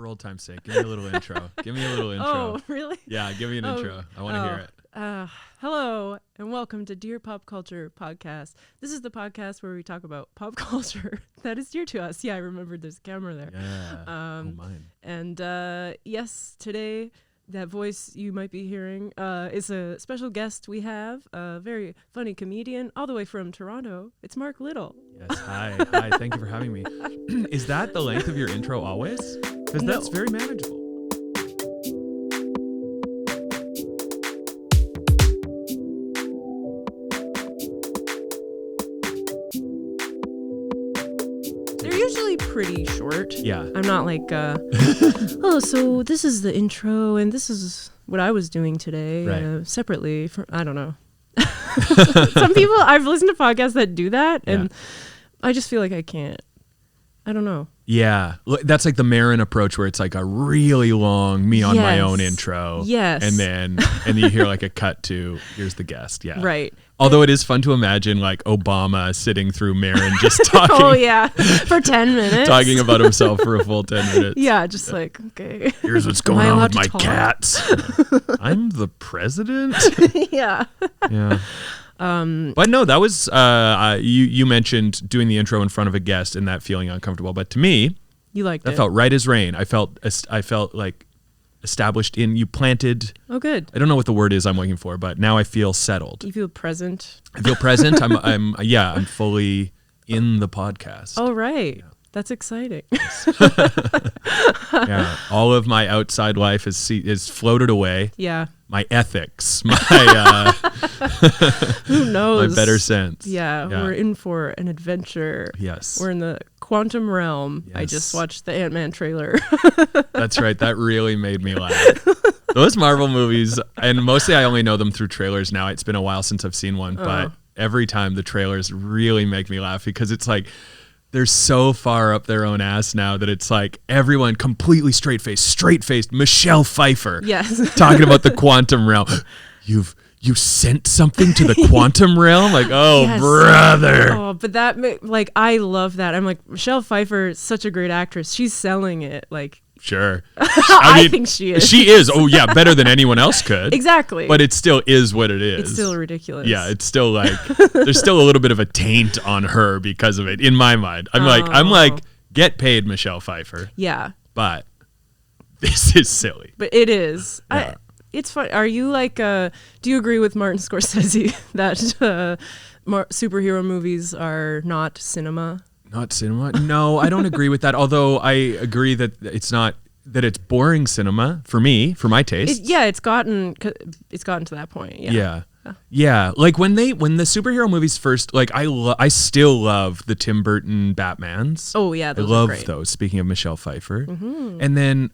For old time's sake, give me a little intro. Give me a little intro. Oh, really? Yeah, give me an intro. I want to hear it. Hello, and welcome to Dear Pop Culture Podcast. This is the podcast where we talk about pop culture that is dear to us. Yeah, I remembered there's a camera there. Yeah, mine. And yes, today, that voice you might be hearing is a special guest we have, a very funny comedian all the way from Toronto. It's Mark Little. Yes, hi. Thank you for having me. Is that the length of your intro always? Because that's very manageable. They're usually pretty short. Yeah. I'm not like, oh, so this is the intro, and this is what I was doing today, Right. separately. I don't know. Some people, I've listened to podcasts that do that, and I just feel like I can't. I don't know. Yeah, that's like the Marin approach, where it's like a really long me on my own intro. Yes. And you hear like a cut to here's the guest. Yeah. Right. Although it is fun to imagine like Obama sitting through Marin just talking. Oh yeah, for 10 minutes. Talking about himself for a full 10 minutes. Yeah, just like, okay. Here's what's going on with my cats. I'm the president. Yeah. Yeah. But no, that was you mentioned doing the intro in front of a guest and that feeling uncomfortable. But to me, you liked that it. felt right as rain. I felt like established in. You planted. Oh, good. I don't know what the word is I'm looking for, but now I feel settled. You feel present. I feel present. I'm fully in the podcast. Oh, right. Yeah. That's exciting. Yeah, all of my outside life is floated away. Yeah. My ethics, my who knows? my better sense. Yeah, we're in for an adventure. Yes. We're in the quantum realm. Yes. I just watched the Ant-Man trailer. That's right. That really made me laugh. Those Marvel movies, and mostly I only know them through trailers now. It's been a while since I've seen one, but every time the trailers really make me laugh because it's like they're so far up their own ass now that it's like everyone completely straight-faced Michelle Pfeiffer. Yes. Talking about the quantum realm. You sent something to the quantum realm? Like, oh, yes. Brother. Oh, but I love that. I'm like, Michelle Pfeiffer is such a great actress. She's selling it. Like, sure. I think she is. She is. Oh, yeah. Better than anyone else could. Exactly. But it still is what it is. It's still ridiculous. Yeah. It's still like, there's still a little bit of a taint on her because of it in my mind. I'm like, get paid, Michelle Pfeiffer. Yeah. But this is silly. But it is. Yeah. It's fun. Are you like, do you agree with Martin Scorsese that superhero movies are not cinema? Not cinema? No, I don't agree with that. Although I agree that it's not, that it's boring cinema for me, for my taste. It's gotten to that point. Yeah. Yeah. Like when the superhero movies first, like I still love the Tim Burton Batmans. Oh yeah. I love great. those. Speaking of Michelle Pfeiffer. Mm-hmm. And then,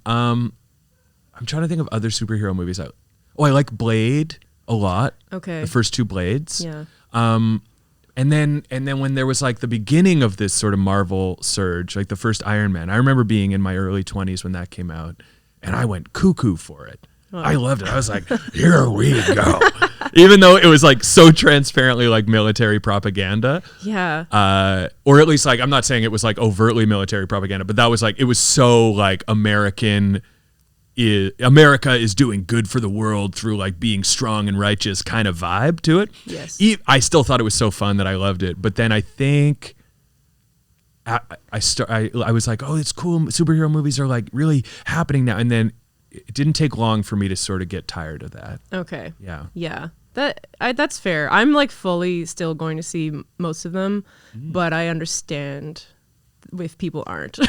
I'm trying to think of other superhero movies. I like Blade a lot. Okay. The first two Blades. Yeah. And then when there was like the beginning of this sort of Marvel surge, like the first Iron Man, I remember being in my early 20s when that came out, and I went cuckoo for it. Oh. I loved it. I was like, here we go. Even though it was like so transparently like military propaganda. Yeah. Or at least like, I'm not saying it was like overtly military propaganda, but that was like, it was so like America is doing good for the world through like being strong and righteous kind of vibe to it. Yes. I still thought it was so fun that I loved it. But then I think I was like, oh, it's cool. Superhero movies are like really happening now. And then it didn't take long for me to sort of get tired of that. Okay. Yeah. Yeah. That's fair. I'm like fully still going to see most of them, but I understand if people aren't.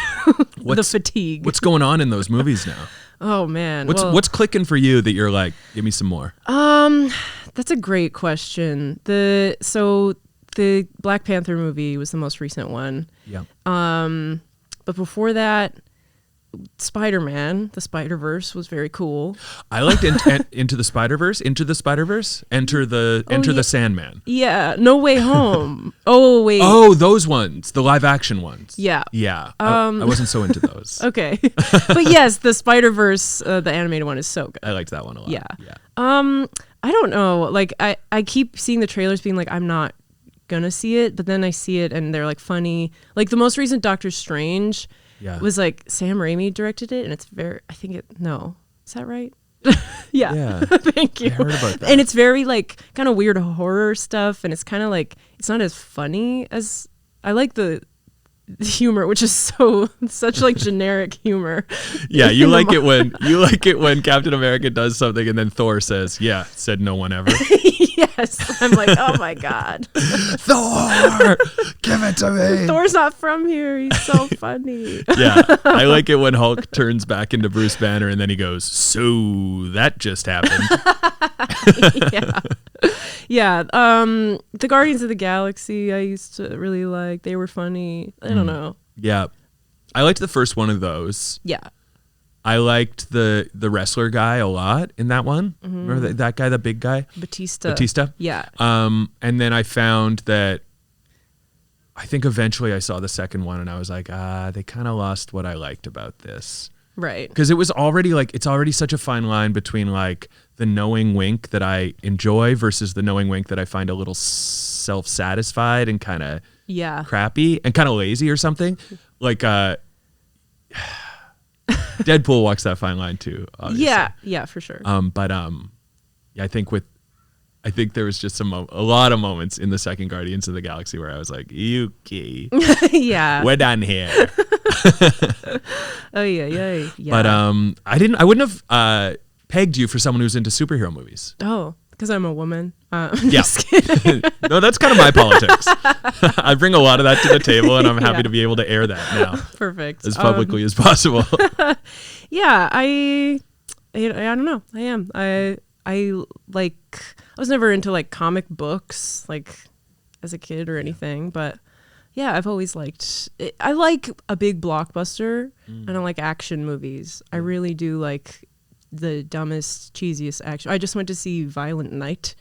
The fatigue. What's going on in those movies now? Oh man. What's clicking for you that you're like, give me some more? That's a great question. The Black Panther movie was the most recent one. Yeah. But before that, Spider-Man, the Spider-Verse was very cool. I liked Into the Spider-Verse, Enter the Sandman. Yeah, No Way Home. Oh, wait. Oh, those ones, the live action ones. Yeah. Yeah. I wasn't so into those. Okay. But yes, the Spider-Verse, the animated one is so good. I liked that one a lot. Yeah. I don't know. Like I keep seeing the trailers being like, I'm not gonna see it, but then I see it and they're like funny. Like the most recent Doctor Strange Yeah. was like Sam Raimi directed it, and it's very. I think it. No, is that right? Yeah. Thank you. I heard about that. And it's very like kind of weird horror stuff, and it's kind of like it's not as funny as I like the humor, which is such like generic humor. Yeah, you like it when Captain America does something and then Thor says, "Yeah, said no one ever." Yes, I'm like, oh my god, Thor, give it to me. Thor's not from here. He's so funny. Yeah, I like it when Hulk turns back into Bruce Banner and then he goes, "So that just happened." Yeah. The Guardians of the Galaxy I used to really like. They were funny. I don't know. Yeah, I liked the first one of those. Yeah. I liked the wrestler guy a lot in that one. Remember that guy, the big guy? Batista. Yeah. And then I found that I think eventually I saw the second one and I was like, they kind of lost what I liked about this. Right. Because it was already like, it's already such a fine line between like the knowing wink that I enjoy versus the knowing wink that I find a little self-satisfied and kind of crappy and kind of lazy or something. Like, Deadpool walks that fine line too, obviously. Yeah, for sure. Yeah, I think there was just a lot of moments in the second Guardians of the Galaxy where I was like, "Yuki, yeah, we're done here." Oh yeah. But I wouldn't have pegged you for someone who's into superhero movies. Oh, because I'm a woman. Just kidding. No, that's kind of my politics. I bring a lot of that to the table, and I'm happy to be able to air that now. Perfect. As publicly as possible. Yeah, I don't know. I am. I like. I was never into like comic books like as a kid or anything, but yeah, I've always liked it. I like a big blockbuster, and I like action movies. I really do like the dumbest, cheesiest action. I just went to see Violent Night.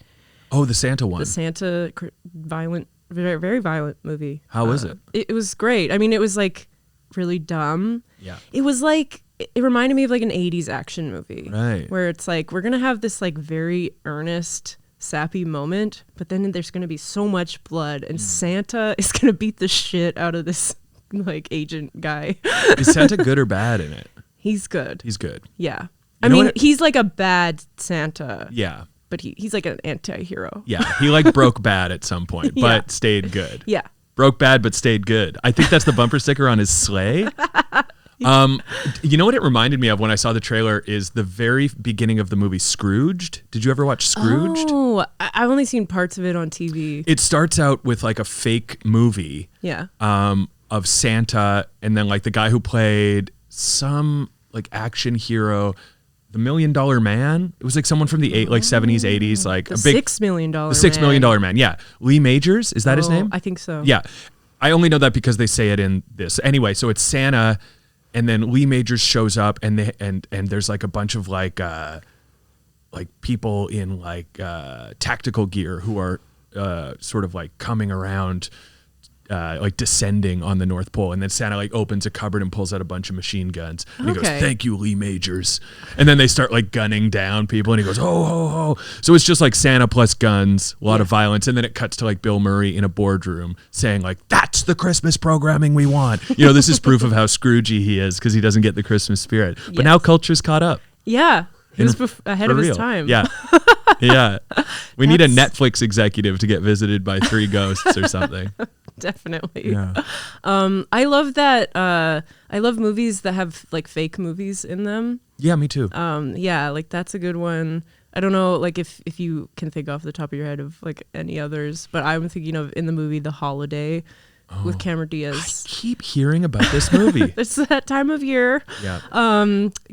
Oh, the Santa one. The Santa violent, very, very violent movie. How was it? It was great. I mean, it was like really dumb. Yeah. It was like, it reminded me of like an 80s action movie. Right. Where it's like, we're going to have this like very earnest, sappy moment, but then there's going to be so much blood and Santa is going to beat the shit out of this like agent guy. Is Santa good or bad in it? He's good. He's good. Yeah. You know what he's like a bad Santa. Yeah. But he's like an anti-hero. Yeah. He like broke bad at some point, but stayed good. Yeah. Broke bad, but stayed good. I think that's the bumper sticker on his sleigh. You know what it reminded me of when I saw the trailer is the very beginning of the movie Scrooged. Did you ever watch Scrooged? Oh, I've only seen parts of it on TV. It starts out with like a fake movie. Yeah. Of Santa, and then like the guy who played some like action hero, the $1 Million Man. It was like someone from the 70s, 80s, like the a big $6 million. The $6 Million Man. Yeah, Lee Majors. Is that his name? I think so. Yeah, I only know that because they say it in this. Anyway, so it's Santa, and then Lee Majors shows up, and there's like a bunch of like people in like tactical gear who are sort of like coming around. Like descending on the North Pole, and then Santa like opens a cupboard and pulls out a bunch of machine guns, and he goes, "Thank you, Lee Majors," and then they start like gunning down people, and he goes, "Ho ho ho!" So it's just like Santa plus guns, a lot of violence, and then it cuts to like Bill Murray in a boardroom saying like, "That's the Christmas programming we want." You know, this is proof of how Scroogey he is because he doesn't get the Christmas spirit. But now culture's caught up. Yeah, he was ahead of his time. Yeah. Yeah. We need a Netflix executive to get visited by 3 ghosts or something. Definitely. Yeah. I love that. I love movies that have like fake movies in them. Yeah, me too. Yeah, like that's a good one. I don't know, like if you can think off the top of your head of like any others, but I'm thinking of in the movie The Holiday with Cameron Diaz. I keep hearing about this movie. It's that time of year. Yeah.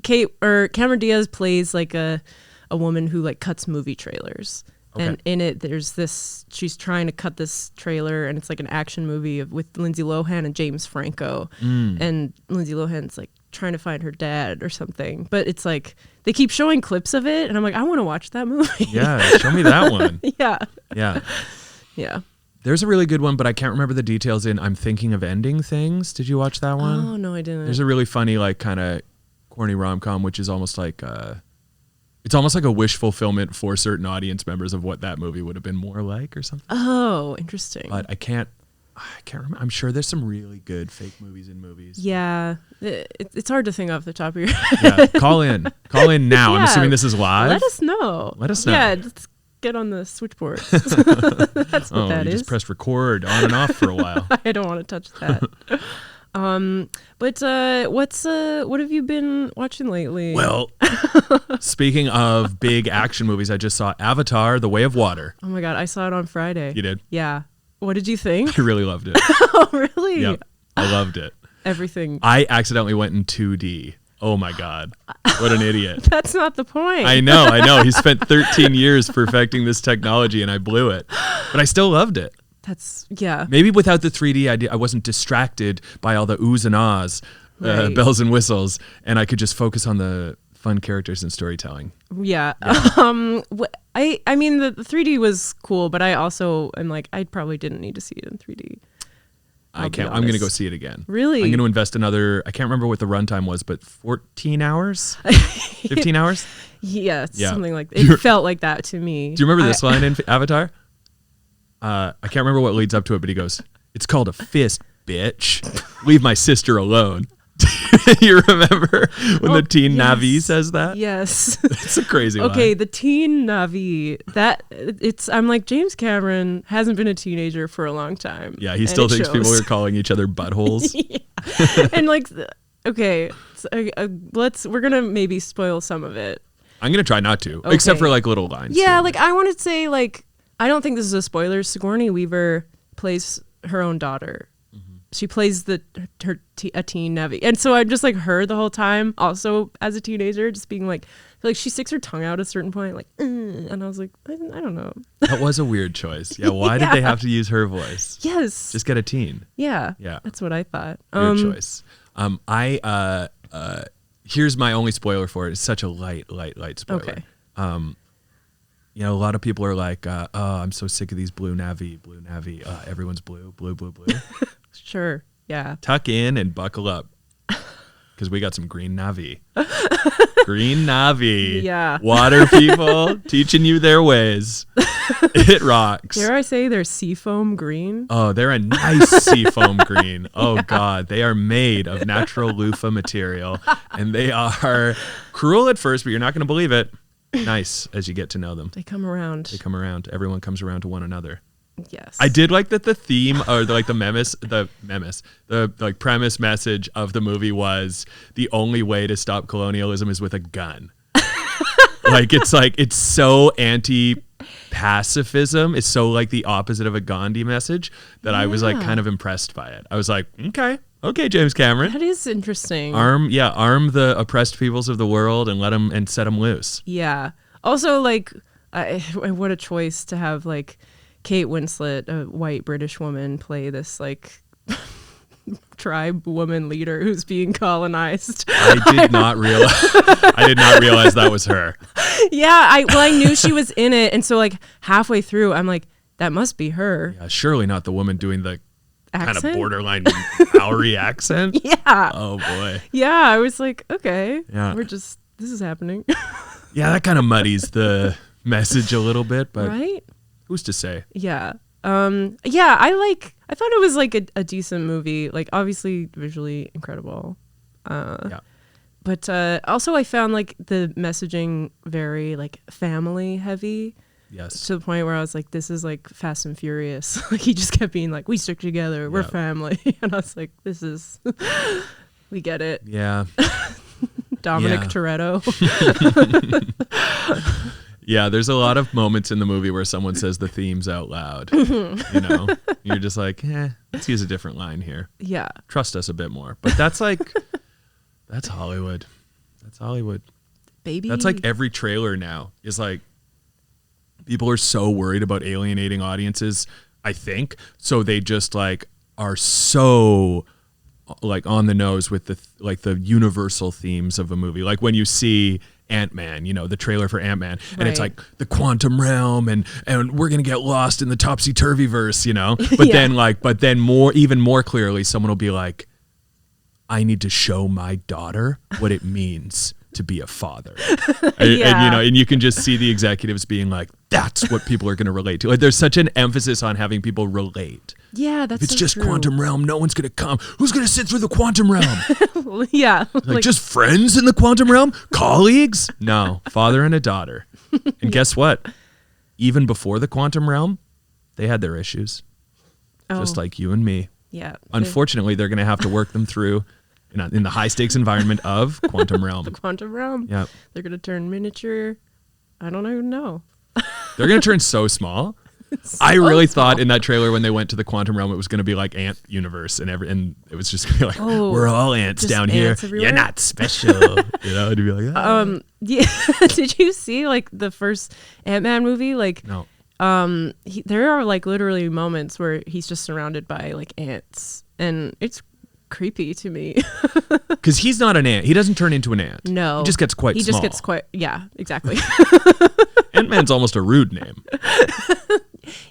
Cameron Diaz plays like a woman who like cuts movie trailers. Okay. And in it, there's this, she's trying to cut this trailer, and it's like an action movie with Lindsay Lohan and James Franco. And Lindsay Lohan's like trying to find her dad or something. But it's like, they keep showing clips of it, and I'm like, I want to watch that movie. Yeah, show me that one. Yeah. Yeah. Yeah. There's a really good one, but I can't remember the details in I'm Thinking of Ending Things. Did you watch that one? Oh, no, I didn't. There's a really funny, like, kind of corny rom-com, which is almost like it's almost like a wish fulfillment for certain audience members of what that movie would have been more like or something. Oh, interesting. But I can't I can't remember. I'm sure there's some really good fake movies in movies. Yeah, it's hard to think off the top of your Yeah, call in now. I'm assuming this is live. Let us know. Yeah, let's get on the switchboard. That's what that you is. just pressed record on and off for a while. I don't want to touch that. What have you been watching lately? Well, speaking of big action movies, I just saw Avatar: The Way of Water. Oh my God, I saw it on Friday. You did? Yeah. What did you think? I really loved it. Oh, really? Yep, I loved it. Everything. I accidentally went in 2D. Oh my God. What an idiot. That's not the point. I know. He spent 13 years perfecting this technology and I blew it. But I still loved it. Yeah. Maybe without the 3D, I wasn't distracted by all the oohs and ahs, Right. bells and whistles, and I could just focus on the fun characters and storytelling. Yeah. I mean, the 3D was cool, but I also am like, I probably didn't need to see it in 3D. I'm going to go see it again. Really? I'm going to invest another, I can't remember what the runtime was, but 14 hours? 15 hours? Yeah, something like that. It felt like that to me. Do you remember this line in Avatar? I can't remember what leads up to it, but he goes, "It's called a fist, bitch. Leave my sister alone." You remember when the teen Na'vi says that? Yes. It's a crazy line. Okay, the teen Na'vi, I'm like, James Cameron hasn't been a teenager for a long time. Yeah, he still thinks people are calling each other buttholes. Yeah. And like, okay, so, we're going to maybe spoil some of it. I'm going to try not to, except for like little lines. Yeah, like I want to say like, I don't think this is a spoiler. Sigourney Weaver plays her own daughter. Mm-hmm. She plays a teen Na'vi. And so I'm just like her the whole time, also as a teenager, just being like she sticks her tongue out at a certain point, like, and I was like, I don't know. That was a weird choice. Yeah, why did they have to use her voice? Yes. Just get a teen. Yeah. That's what I thought. Weird choice. Here's my only spoiler for it. It's such a light spoiler. Okay. A lot of people are like, oh, I'm so sick of these blue Na'vi. Everyone's blue. Sure. Yeah. Tuck in and buckle up because we got some green Na'vi. Green Na'vi. Yeah. Water people teaching you their ways. It rocks. Dare I say they're seafoam green? Oh, they're a nice seafoam green. Oh, yeah. God. They are made of natural loofah material and they are cruel at first, but you're not going to believe it. Nice as you get to know them. They come around. Everyone comes around to one another. Yes. I did like that the theme or the premise message of the movie was the only way to stop colonialism is with a gun. It's so anti-pacifism. It's so like the opposite of a Gandhi message that I was like kind of impressed by it. I was like, okay, James Cameron. That is interesting. Arm the oppressed peoples of the world and and set them loose. Yeah. Also, like, what a choice to have like Kate Winslet, a white British woman, play this like tribe woman leader who's being colonized. I did not realize that was her. Yeah, I knew she was in it, and so like halfway through, I'm like, that must be her. Yeah, surely not the woman doing the accent? Kind of borderline Maori accent. Yeah. Oh boy. Yeah, I was like, okay. Yeah. This is happening. Yeah, that kind of muddies the message a little bit, but right? Who's to say? Yeah. I thought it was like a decent movie, like obviously visually incredible. Yeah. But also I found like the messaging very like family heavy. Yes. To the point where I was like, this is like Fast and Furious. Like he just kept being like, we stick together, we're family. And I was like, we get it. Yeah. Dominic Toretto. Yeah, there's a lot of moments in the movie where someone says the themes out loud. You're just like, let's use a different line here. Yeah. Trust us a bit more. But that's like, that's Hollywood. That's Hollywood. Baby. That's like every trailer now is like, people are so worried about alienating audiences, I think. So they just like are so like on the nose with the universal themes of a movie. Like when you see Ant-Man, the trailer for Ant-Man, and it's like the quantum realm and we're going to get lost in the topsy-turvy verse, But then even more clearly, someone will be like, I need to show my daughter what it means to be a father. And you can just see the executives being like, that's what people are going to relate to. Like, there's such an emphasis on having people relate. Yeah, that's if it's so just true. quantum realm, no one's going to come. Who's going to sit through the quantum realm? Yeah. Like just friends in the quantum realm? Colleagues? No, father and a daughter. And guess what? Even before the quantum realm, they had their issues. Just like you and me. Yeah. Unfortunately, they're going to have to work them through in the high stakes environment of quantum realm. The quantum realm. Yeah. They're going to turn miniature. I don't even know. They're going to turn so small. I really thought in that trailer when they went to the quantum realm, it was going to be like Ant Universe and it was just going to be like, we're all ants down here. You're not special. It'd be like, oh. Yeah. Did you see like the first Ant-Man movie? Like, no. There are like literally moments where he's just surrounded by like ants, and it's creepy to me. Because he's not an ant. He doesn't turn into an ant. No. He just gets quite small. He just gets quite, yeah, exactly. Ant-Man's almost a rude name.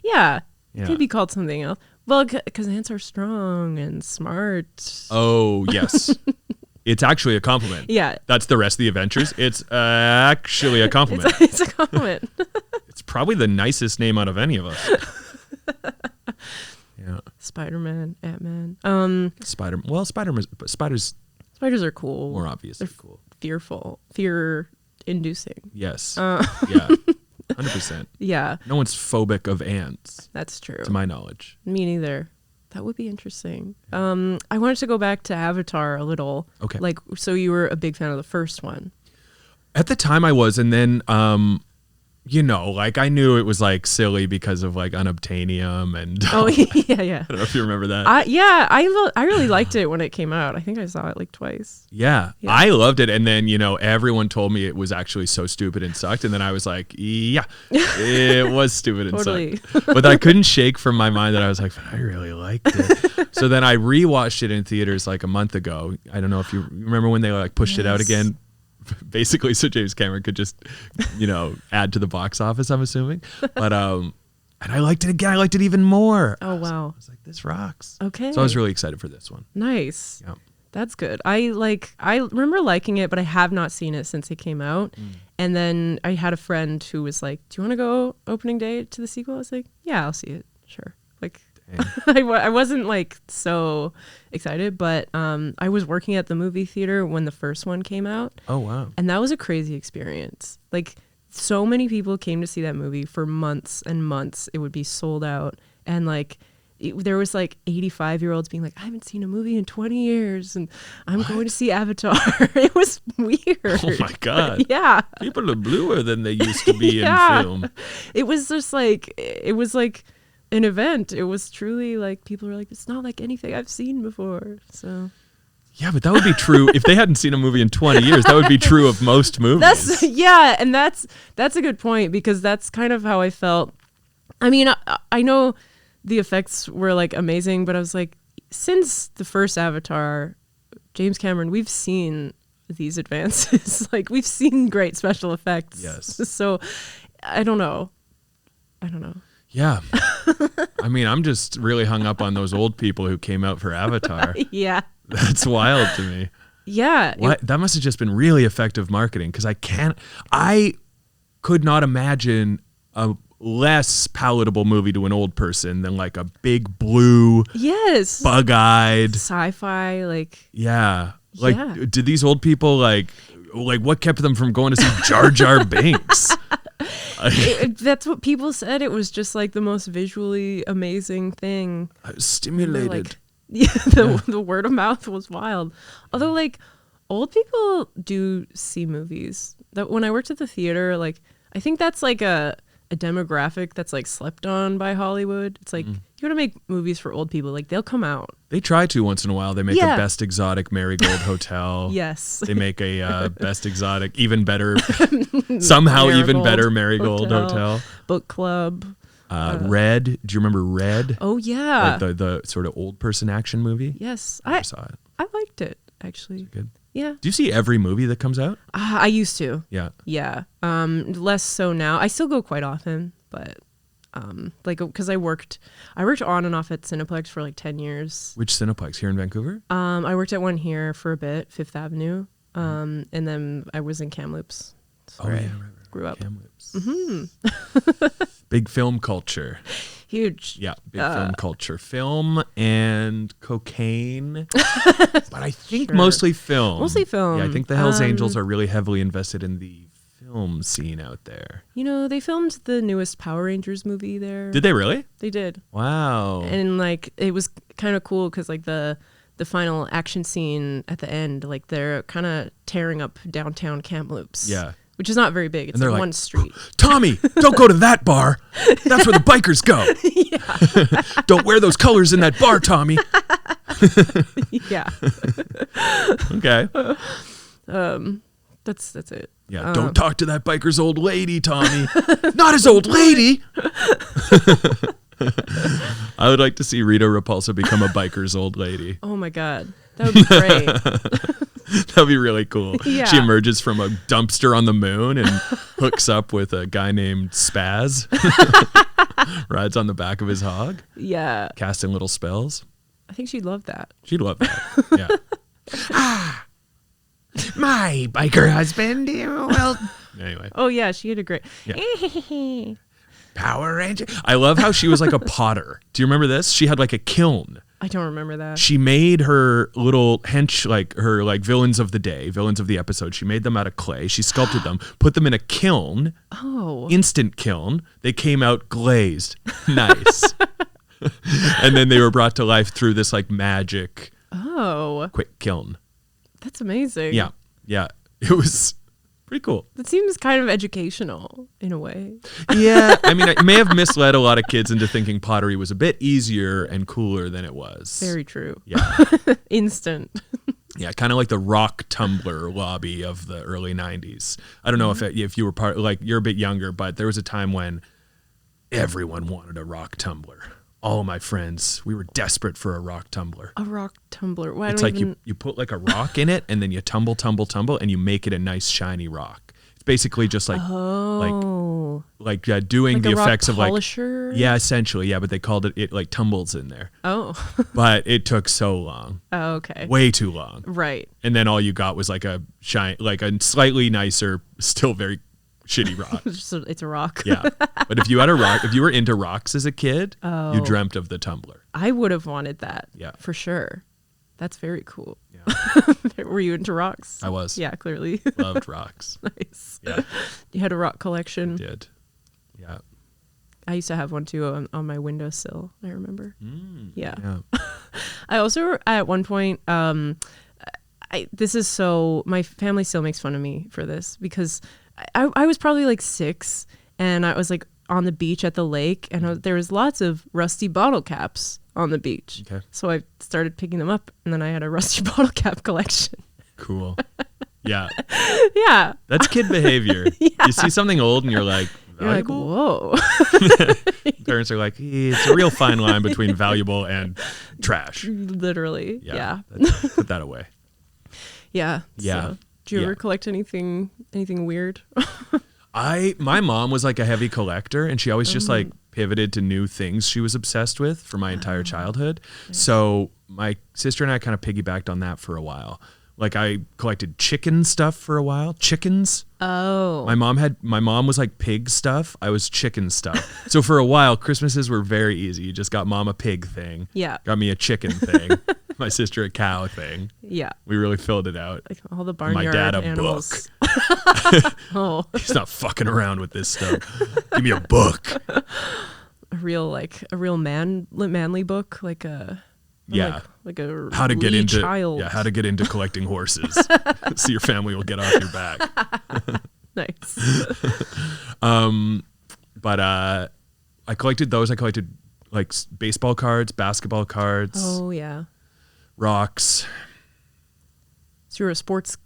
Yeah. It could be called something else. Well, because ants are strong and smart. Oh, yes. It's actually a compliment. Yeah. That's the rest of the adventures. It's actually a compliment. It's a compliment. It's probably the nicest name out of any of us. Yeah. Spider-Man, Ant-Man. Spiders Spiders are cool. more obviously They're cool. Fearful. Fear-inducing. Yes. Yeah. 100%. Yeah. No one's phobic of ants, That's true. to my knowledge. Me neither. That would be interesting. I wanted to go back to Avatar a little. Okay. Like, so you were a big fan of the first one. At the time I was, and then, like I knew it was like silly because of like unobtainium and Oh, yeah. I don't know if you remember that. I really liked it when it came out. I think I saw it like twice. Yeah, I loved it. And then, everyone told me it was actually so stupid and sucked. And then I was like, yeah, it was stupid and Totally. sucked. But I couldn't shake from my mind that I was like, but I really liked it. So then I rewatched it in theaters like a month ago. I don't know if you remember when they like pushed it out again. Basically, so James Cameron could just, add to the box office, I'm assuming. But, and I liked it again. I liked it even more. Oh, wow. I was like, this rocks. Okay. So I was really excited for this one. Nice. Yeah. That's good. I remember liking it, but I have not seen it since it came out. And then I had a friend who was like, do you want to go opening day to the sequel? I was like, yeah, I'll see it. Sure. Like, I wasn't like so excited, but I was working at the movie theater when the first one came out. Oh, wow. And that was a crazy experience. Like, so many people came to see that movie for months and months. It would be sold out. And like, there was like 85-year-olds being like, I haven't seen a movie in 20 years and I'm going to see Avatar. It was weird. Oh my God. Yeah. People are bluer than they used to be in film. It was just like, it was like an event. It was truly like, people were like, it's not like anything I've seen before. So yeah, but that would be true if they hadn't seen a movie in 20 years. That would be true of most movies. That's a good point, because that's kind of how I felt. I mean, I know the effects were like amazing, but I was like, since the first Avatar, James Cameron, we've seen these advances. Like, we've seen great special effects. Yes. So I don't know. Yeah. I mean, I'm just really hung up on those old people who came out for Avatar. Yeah. That's wild to me. Yeah. That must have just been really effective marketing, because I could not imagine a less palatable movie to an old person than like a big blue, yes, bug-eyed sci-fi, like, yeah. Like, did these old people like what kept them from going to see Jar Jar Binks? That's what people said. It was just like the most visually amazing thing. I was stimulated. Like, the word of mouth was wild. Although, like, old people do see movies. That when I worked at the theater, like, I think that's like a demographic that's like slept on by Hollywood. It's like, you want to make movies for old people, like, they'll come out. They try to once in a while. They make a Best Exotic Marigold Hotel. Yes. They make a Best Exotic, even better, somehow even better Marigold Hotel. Book Club. Red. Do you remember Red? Oh, yeah. Like the sort of old person action movie? Yes. I saw it. I liked it, actually. Good. Yeah. Do you see every movie that comes out? I used to. Yeah. Yeah. Less so now. I still go quite often, but like, because I worked on and off at Cineplex for like 10 years. Which Cineplex? Here in Vancouver? I worked at one here for a bit, Fifth Avenue. And then I was in Kamloops. That's where I grew up. Kamloops. Mm-hmm. Big film culture. Huge. Yeah, big film culture. Film and cocaine. But I think mostly film. Mostly film. Yeah, I think the Hells Angels are really heavily invested in the film scene out there. You know, they filmed the newest Power Rangers movie there. Did they really? They did. Wow. And like it was kind of cool because like the final action scene at the end, like they're kind of tearing up downtown Kamloops. Yeah. Which is not very big. It's like one street. Tommy, don't go to that bar. That's where the bikers go. Yeah. Don't wear those colors in that bar, Tommy. Yeah. Okay. That's it. Yeah. Don't talk to that biker's old lady, Tommy. Not his old lady. I would like to see Rita Repulsa become a biker's old lady. Oh my God. That would be great. That'd be really cool. Yeah. She emerges from a dumpster on the moon and hooks up with a guy named Spaz. Rides on the back of his hog. Yeah. Casting little spells. I think she'd love that. She'd love that. Yeah. My biker husband. Well. Anyway. Oh yeah, she had a great. Yeah. Power Ranger. I love how she was like a potter. Do you remember this? She had like a kiln. I don't remember that. She made her little her villains of the day, villains of the episode. She made them out of clay. She sculpted them, put them in a kiln. Oh. Instant kiln. They came out glazed. Nice. And then they were brought to life through this like magic. Oh. Quick kiln. That's amazing. Yeah. Yeah. It was pretty cool. That seems kind of educational in a way. Yeah. I mean, I may have misled a lot of kids into thinking pottery was a bit easier and cooler than it was. Very true. Yeah. Instant. Yeah, kind of like the rock tumbler lobby of the early 90s. I don't know if you were you're a bit younger, but there was a time when everyone wanted a rock tumbler. All of my friends, we were desperate for a rock tumbler. A rock tumbler. Why it's like you put like a rock in it and then you tumble, and you make it a nice shiny rock. It's basically just like doing like the effects of like polisher? Yeah, essentially, yeah, but they called it like tumbles in there. Oh. But it took so long. Oh, okay. Way too long. Right. And then all you got was like a slightly nicer, still very shitty rock. It's a rock. Yeah. But if you were into rocks as a kid, you dreamt of the tumbler. I would have wanted that. Yeah. For sure. That's very cool. Yeah. Were you into rocks? I was. Yeah, clearly. Loved rocks. Nice. Yeah. You had a rock collection? I did. Yeah. I used to have one too on my windowsill, I remember. Yeah. I also, at one point, my family still makes fun of me for this because I was probably like 6 and I was like on the beach at the lake and there was lots of rusty bottle caps on the beach. Okay. So I started picking them up and then I had a rusty bottle cap collection. Cool. Yeah. Yeah. That's kid behavior. Yeah. You see something old and you're like, valuable? You're like, whoa. Parents are like, it's a real fine line between valuable and trash. Literally. Yeah. Put that away. Yeah. Yeah. So, do you ever collect anything weird? My mom was like a heavy collector and she always just like pivoted to new things she was obsessed with for my entire childhood. Nice. So my sister and I kind of piggybacked on that for a while. Like I collected chicken stuff for a while. Chickens. Oh. My mom was like pig stuff. I was chicken stuff. So for a while, Christmases were very easy. You just got mom a pig thing. Yeah. Got me a chicken thing. My sister a cow thing. Yeah. We really filled it out. Like all the barnyard my dad a animals. book. Oh. He's not fucking around with this stuff. Give me a book. A real manly book, like a like a how to get into child. how to get into collecting horses. So your family will get off your back. Nice. But I collected those. I collected like baseball cards, basketball cards. Oh yeah. Rocks. So you're a sports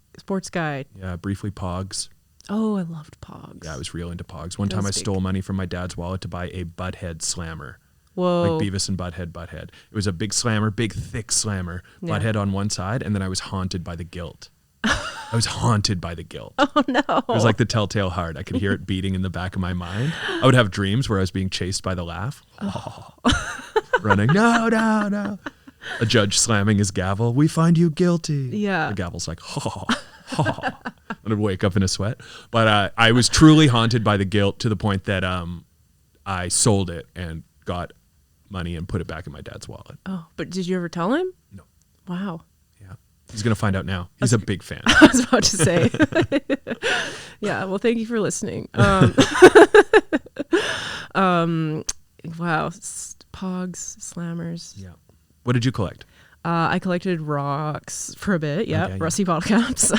guy. Yeah, briefly Pogs. Oh, I loved Pogs. Yeah, I was real into Pogs. One time I stole money from my dad's wallet to buy a Butthead slammer. Whoa. Like Beavis and Butthead. It was a big slammer, big thick slammer. Yeah. Butthead on one side, and then I was haunted by the guilt. I was haunted by the guilt. Oh no. It was like the telltale heart. I could hear it beating in the back of my mind. I would have dreams where I was being chased by the laugh. Oh. Running, no. A judge slamming his gavel. We find you guilty. Yeah. The gavel's like, I'm gonna wake up in a sweat. But I was truly haunted by the guilt to the point that I sold it and got money and put it back in my dad's wallet. Oh, but did you ever tell him? No. Wow. Yeah. He's going to find out now. He's a big fan. I was about to say. Yeah. Well, thank you for listening. Wow. Pogs, slammers. Yeah. What did you collect? I collected rocks for a bit. Yeah. Okay, Rusty bottle caps.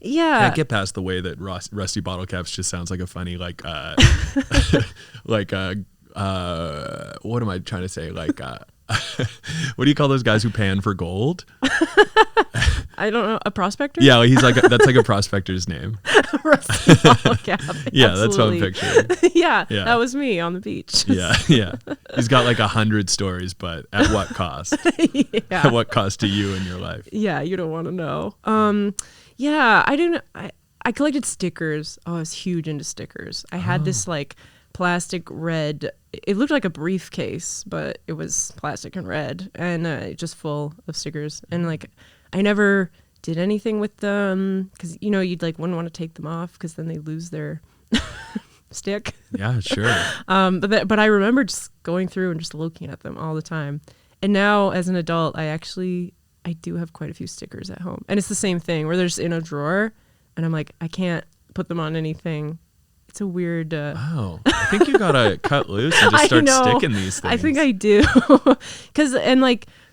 Yeah. Can't get past the way that rusty bottle caps just sounds like a funny, like, like, what am I trying to say? Like, what do you call those guys who pan for gold? I don't know. A prospector? Yeah, he's like that's like a prospector's name. Rusty bottle cap. Yeah, that's what I'm picturing. Yeah, that was me on the beach. Yeah. He's got like 100 stories, but at what cost? Yeah. At what cost to you in your life? Yeah, you don't want to know. Yeah, I collected stickers. Oh, I was huge into stickers. I had this like plastic red, it looked like a briefcase, but it was plastic and red, and just full of stickers. And like, I never did anything with them because you'd like wouldn't want to take them off because then they lose their stick. Yeah, sure. But I remember just going through and just looking at them all the time. And now as an adult, I do have quite a few stickers at home, and it's the same thing where they're just in a drawer, and I'm like, I can't put them on anything. It's a weird. Wow, I think you gotta cut loose and just start sticking these things. I think I do,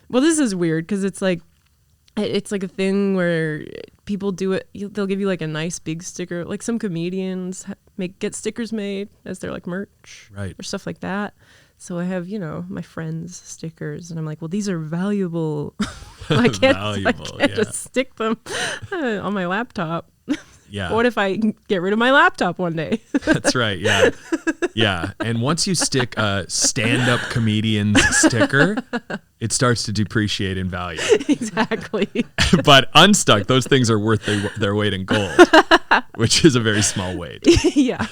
this is weird because it's like a thing where people do it. They'll give you like a nice big sticker. Like some comedians get stickers made as their like merch, right, or stuff like that. So I have, my friends' stickers, and I'm like, well, these are valuable. I can't just stick them on my laptop. Yeah. What if I get rid of my laptop one day? That's right. Yeah. Yeah. And once you stick a stand-up comedian's sticker, it starts to depreciate in value. Exactly. But unstuck, those things are worth their weight in gold, which is a very small weight. Yeah.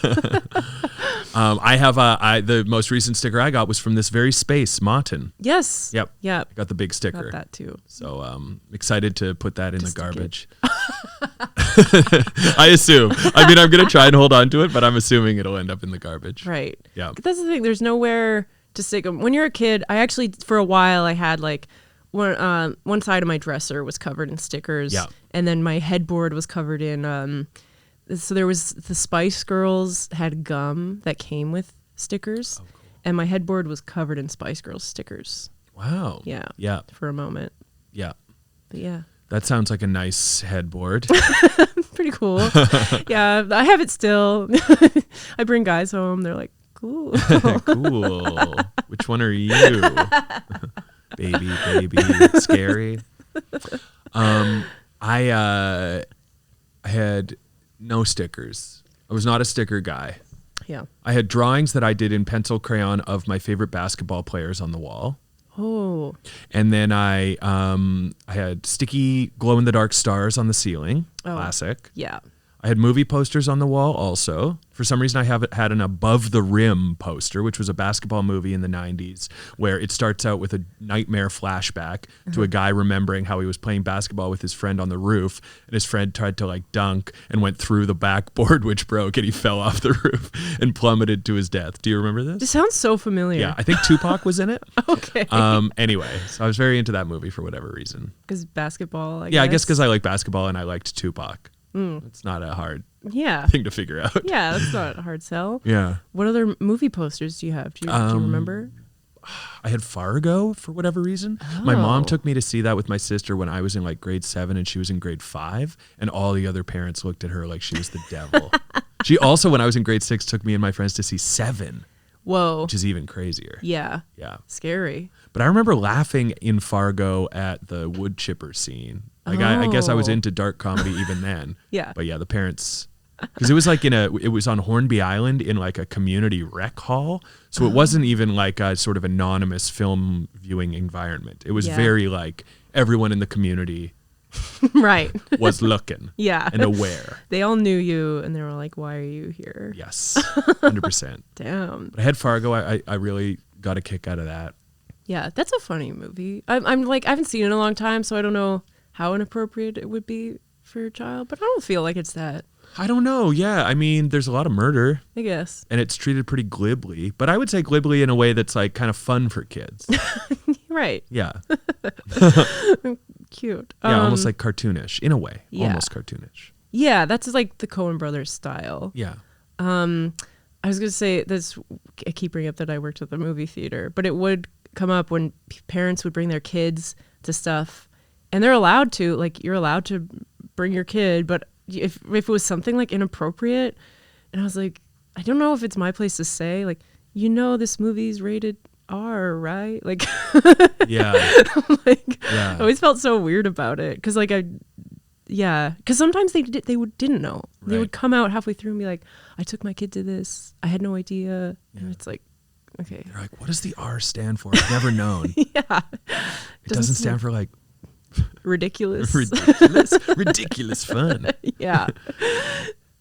I have the most recent sticker I got was from this very space, Martin. Yes. Yep. Yep. I got the big sticker. Got that too. So excited to put that in the garbage. I assume. I mean, I'm going to try and hold on to it, but I'm assuming it'll end up in the garbage. Right. Yeah. That's the thing. There's nowhere to stick them. When you're a kid, I actually, for a while, I had like one side of my dresser was covered in stickers. Yeah. And then my headboard was covered in, so there was the Spice Girls had gum that came with stickers. Oh, cool. And my headboard was covered in Spice Girls stickers. Wow. Yeah. Yeah. For a moment. Yeah. But yeah. That sounds like a nice headboard. Pretty cool. Yeah, I have it still. I bring guys home. They're like, cool. Cool. Which one are you? baby. Scary. I had no stickers. I was not a sticker guy. Yeah. I had drawings that I did in pencil crayon of my favorite basketball players on the wall. Oh. And then I had sticky glow-in-the-dark stars on the ceiling. Oh, classic. Yeah. I had movie posters on the wall also. For some reason, I had an Above the Rim poster, which was a basketball movie in the 90s, where it starts out with a nightmare flashback to a guy remembering how he was playing basketball with his friend on the roof, and his friend tried to like dunk and went through the backboard, which broke, and he fell off the roof and plummeted to his death. Do you remember this? This sounds so familiar. Yeah, I think Tupac was in it. Okay. Anyway, so I was very into that movie for whatever reason. Because basketball, I guess because I like basketball and I liked Tupac. It's not a hard thing to figure out. Yeah, that's not a hard sell. Yeah. What other movie posters do you have? Do you remember? I had Fargo for whatever reason. Oh. My mom took me to see that with my sister when I was in like grade 7 and she was in grade 5, and all the other parents looked at her like she was the devil. She also, when I was in grade 6, took me and my friends to see Seven. Whoa. Which is even crazier. Yeah. Yeah. Scary. But I remember laughing in Fargo at the wood chipper scene. Like I guess I was into dark comedy even then. Yeah. But yeah, the parents, because it was like it was on Hornby Island in like a community rec hall. So it wasn't even like a sort of anonymous film viewing environment. It was very like everyone in the community right. was looking. Yeah. And aware. They all knew you and they were like, why are you here? Yes. 100%. Damn. But I had Fargo. I really got a kick out of that. Yeah, that's a funny movie. I'm like, I haven't seen it in a long time, so I don't know how inappropriate it would be for your child, but I don't feel like it's that. I don't know. Yeah, I mean, there's a lot of murder, I guess. and it's treated pretty glibly. But I would say glibly in a way that's like kind of fun for kids. Right. Yeah. Cute. Yeah, almost like cartoonish in a way. Yeah. Almost cartoonish. Yeah, that's like the Coen Brothers style. Yeah. I was gonna say this. I keep bringing up that I worked at the movie theater, but it would come up when parents would bring their kids to stuff, and they're allowed to. Like, you're allowed to bring your kid, but if it was something like inappropriate, and I was like, I don't know if it's my place to say, like, this movie's rated R, right? Like, Yeah. like, Yeah. I always felt so weird about it because, like, because sometimes they didn't know. They would come out halfway through and be like, I took my kid to this. I had no idea. Yeah. And it's like, okay. You're like, what does the R stand for? I've never known. Yeah. It doesn't stand for like ridiculous. ridiculous fun. Yeah.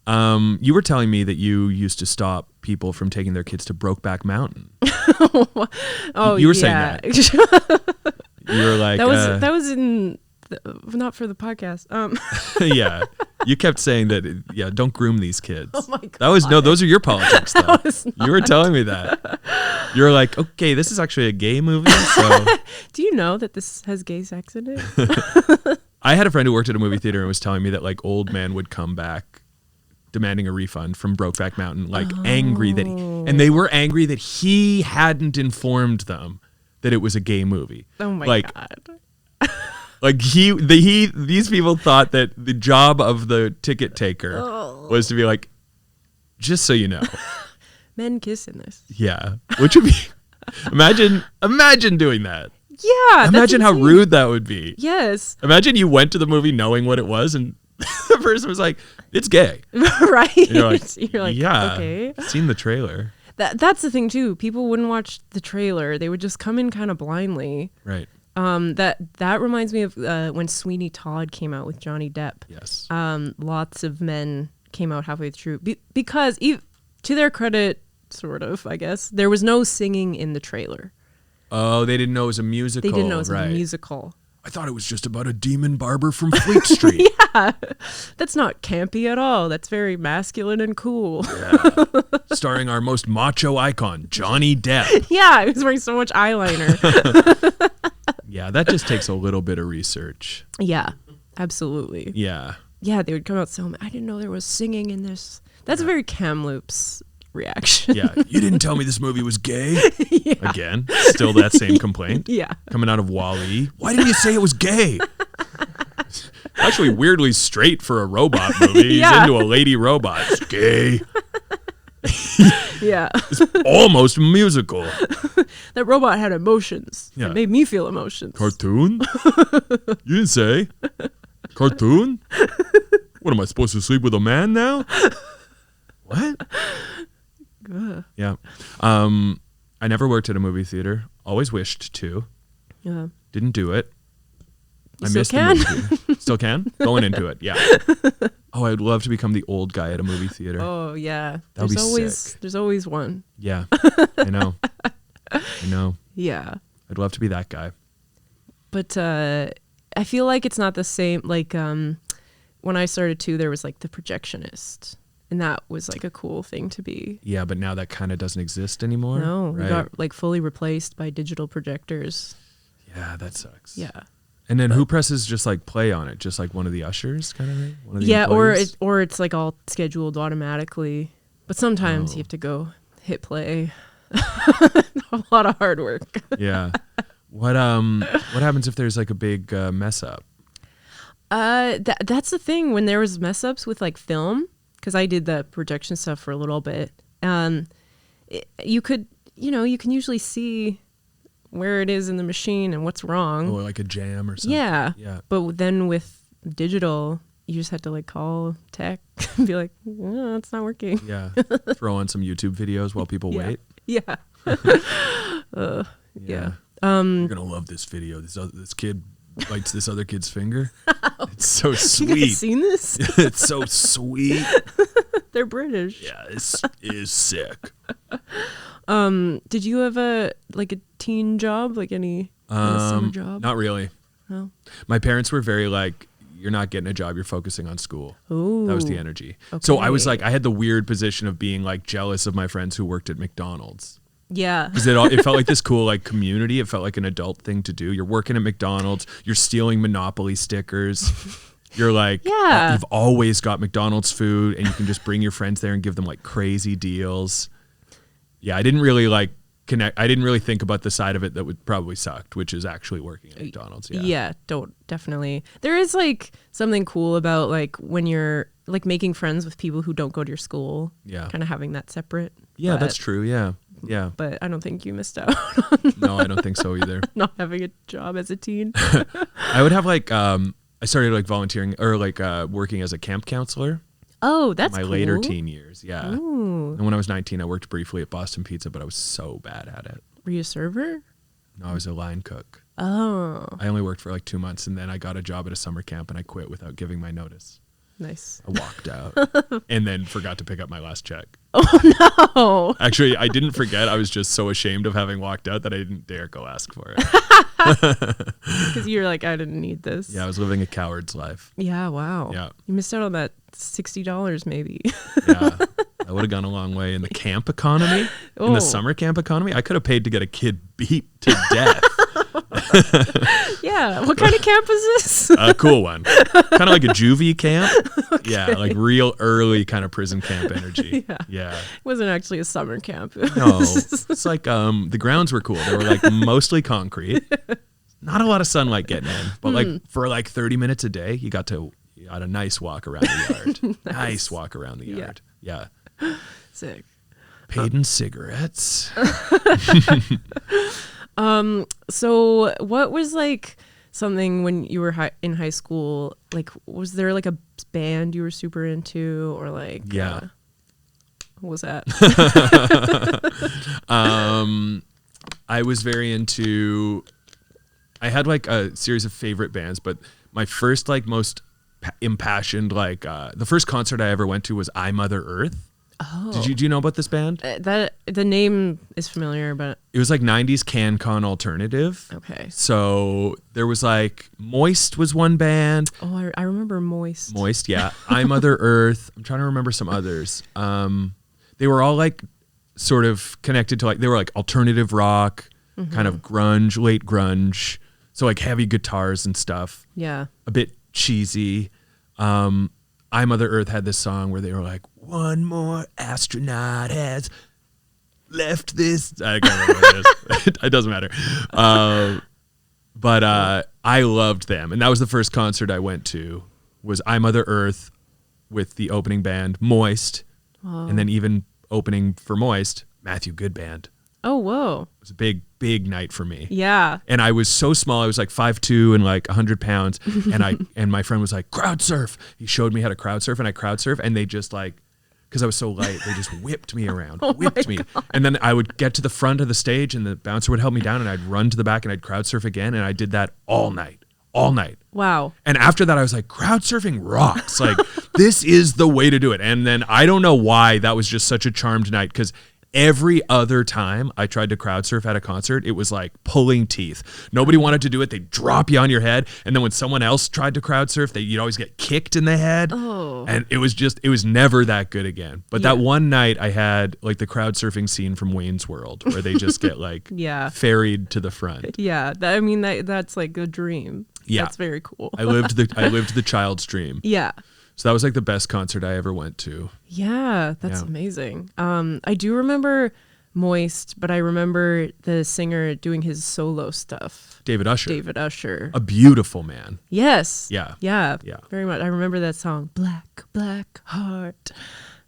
You were telling me that you used to stop people from taking their kids to Brokeback Mountain. Oh, you were saying that. You were like, that was in not for the podcast. Yeah, you kept saying that. Yeah, don't groom these kids. Oh my God. That was those are your politics. Though. You were telling me that. You were like, okay, this is actually a gay movie. So do you know that this has gay sex in it? I had a friend who worked at a movie theater and was telling me that like old men would come back demanding a refund from Brokeback Mountain, like angry that and they were angry that he hadn't informed them that it was a gay movie. Oh my God. Like these people thought that the job of the ticket taker was to be like, just so you know, men kiss in this. Yeah, which would be imagine doing that. Yeah, imagine how rude that would be. Yes. Imagine you went to the movie knowing what it was, and the person was like, "It's gay." Right. And you're like, yeah, okay. I've seen the trailer. That's the thing too. People wouldn't watch the trailer; they would just come in kind of blindly. Right. That reminds me of when Sweeney Todd came out with Johnny Depp. Yes. Lots of men came out halfway through because, to their credit, sort of, I guess, there was no singing in the trailer. Oh, they didn't know it was a musical. They didn't know it was a musical. I thought it was just about a demon barber from Fleet Street. Yeah, that's not campy at all. That's very masculine and cool. Yeah. Starring our most macho icon, Johnny Depp. Yeah, he was wearing so much eyeliner. Yeah, that just takes a little bit of research. Yeah, absolutely. Yeah. Yeah, they would come out so I didn't know there was singing in this. That's a very Kamloops reaction. Yeah, you didn't tell me this movie was gay. Yeah. Again, still that same complaint. Yeah. Coming out of Wall-E. Why didn't you say it was gay? Actually, weirdly straight for a robot movie. Yeah. He's into a lady robot. It's gay. Yeah. It's almost musical. That robot had emotions. Yeah. It made me feel emotions. Cartoon? You didn't say. Cartoon? What, am I supposed to sleep with a man now? What? Ugh. Yeah. I never worked at a movie theater. Always wished to. Yeah. Didn't do it. You still can? The movie theater. Still can? Going into it, yeah. Oh, I'd love to become the old guy at a movie theater. Oh, yeah. That would be sick. There's always one. Yeah. I know. Yeah. I'd love to be that guy. But I feel like it's not the same. Like when I started too, there was like the projectionist. And that was like a cool thing to be. Yeah, but now that kind of doesn't exist anymore. No, right? We got like fully replaced by digital projectors. Yeah, that sucks. Yeah. And then who presses just like play on it? Just like one of the ushers kind of thing? One of the yeah, employees? or it's like all scheduled automatically. But sometimes you have to go hit play. A lot of hard work. Yeah. What happens if there's like a big mess up? That's the thing. When there was mess ups with like film, because I did the projection stuff for a little bit, you can usually see where it is in the machine and what's wrong. Or like a jam or something. Yeah. Yeah. But then with digital, you just had to like call tech and be like, oh, it's not working. Yeah. Throw on some YouTube videos while people wait. Yeah. Yeah. Yeah. You're gonna love this video. This kid bites this other kid's finger. It's so sweet. You guys seen this? It's so sweet. They're British. Yeah, this is sick. Did you have a teen job, like any summer job? Not really. No. My parents were very like, you're not getting a job. You're focusing on school. Ooh. That was the energy. Okay. So I was like, I had the weird position of being like jealous of my friends who worked at McDonald's. Yeah. Because it felt like this cool like community. It felt like an adult thing to do. You're working at McDonald's. You're stealing Monopoly stickers. You're like, Yeah. You've always got McDonald's food, and you can just bring your friends there and give them like crazy deals. Yeah, I didn't really like connect. I didn't really think about the side of it that would probably sucked, which is actually working at McDonald's. Yeah, definitely. There is like something cool about like when you're like making friends with people who don't go to your school. Yeah. Kind of having that separate. Yeah, that's true. Yeah. Yeah. But I don't think you missed out No, I don't think so either. not having a job as a teen. I would have like I started like volunteering or like working as a camp counselor. Oh, that's my cool. later teen years. Yeah. Ooh. And when I was 19, I worked briefly at Boston Pizza, but I was so bad at it. Were you a server? No, I was a line cook. Oh, I only worked for like 2 months, and then I got a job at a summer camp, and I quit without giving my notice. nice. I walked out and then forgot to pick up my last check. Oh, Actually, I didn't forget. I was just so ashamed of having walked out that I didn't dare go ask for it. because you're like, I didn't need this. Yeah, I was living a coward's life. Yeah, wow. Yeah. You missed out on that $60 maybe. Yeah. I would have gone a long way in the camp economy, in Oh. the summer camp economy. I could have paid to get a kid beat to death. Yeah. What kind of camp is this? A cool one. Kind of like a juvie camp. Yeah, like real early kind of prison camp energy. Yeah. It wasn't actually a summer camp. No. It's like the grounds were cool. They were like mostly concrete. Not a lot of sunlight getting in, but like for like 30 minutes a day, you got a nice walk around the yard. nice walk around the yard. Yeah. Sick. Paid in cigarettes. So what was like something when you were in high school? Like, was there like a band you were super into, or like, Yeah. what was that? I was very into. I had like a series of favorite bands, but my first like most impassioned like the first concert I ever went to was I Mother Earth. Oh, Do you know about this band? that the name is familiar, but It was like 90s CanCon alternative. okay. So there was like Moist was one band. Oh, I remember Moist. Moist, yeah. I Mother Earth. I'm trying to remember some others. They were all like sort of connected to like they were like alternative rock, kind of grunge, late grunge. So like heavy guitars and stuff. Yeah. A bit cheesy. I Mother Earth had this song where they were like, "One more astronaut has left this." I can't remember what it is. It doesn't matter. But I loved them, and that was the first concert I went to. Was I Mother Earth with the opening band Moist, and then even opening for Moist, Matthew Good Band. Oh, whoa. It was a big night for me. Yeah. And I was so small. I was like 5'2" and like 100 pounds. And my friend was like, crowd surf. He showed me how to crowd surf, and I crowd surf, and they just like, because I was so light, they just whipped me around, whipped me. God. And then I would get to the front of the stage, and the bouncer would help me down, and I'd run to the back, and I'd crowd surf again. And I did that all night. Wow. And after that, I was like, crowd surfing rocks. Like, this is the way to do it. And then I don't know why that was just such a charmed night, because every other time I tried to crowd surf at a concert, it was like pulling teeth. Nobody wanted to do it. They'd drop you on your head. And then when someone else tried to crowd surf, you'd always get kicked in the head. Oh. And it was never that good again. But that one night I had like the crowd surfing scene from Wayne's World, where they just get like ferried to the front. Yeah. That's like a dream. Yeah. That's very cool. I lived the child's dream. Yeah. So that was like the best concert I ever went to. Yeah, that's Yeah. amazing. I do remember Moist, but I remember the singer doing his solo stuff. David Usher. A A beautiful man. Yes. Yeah. Yeah. Yeah. Very much. I remember that song, Black, Black Heart.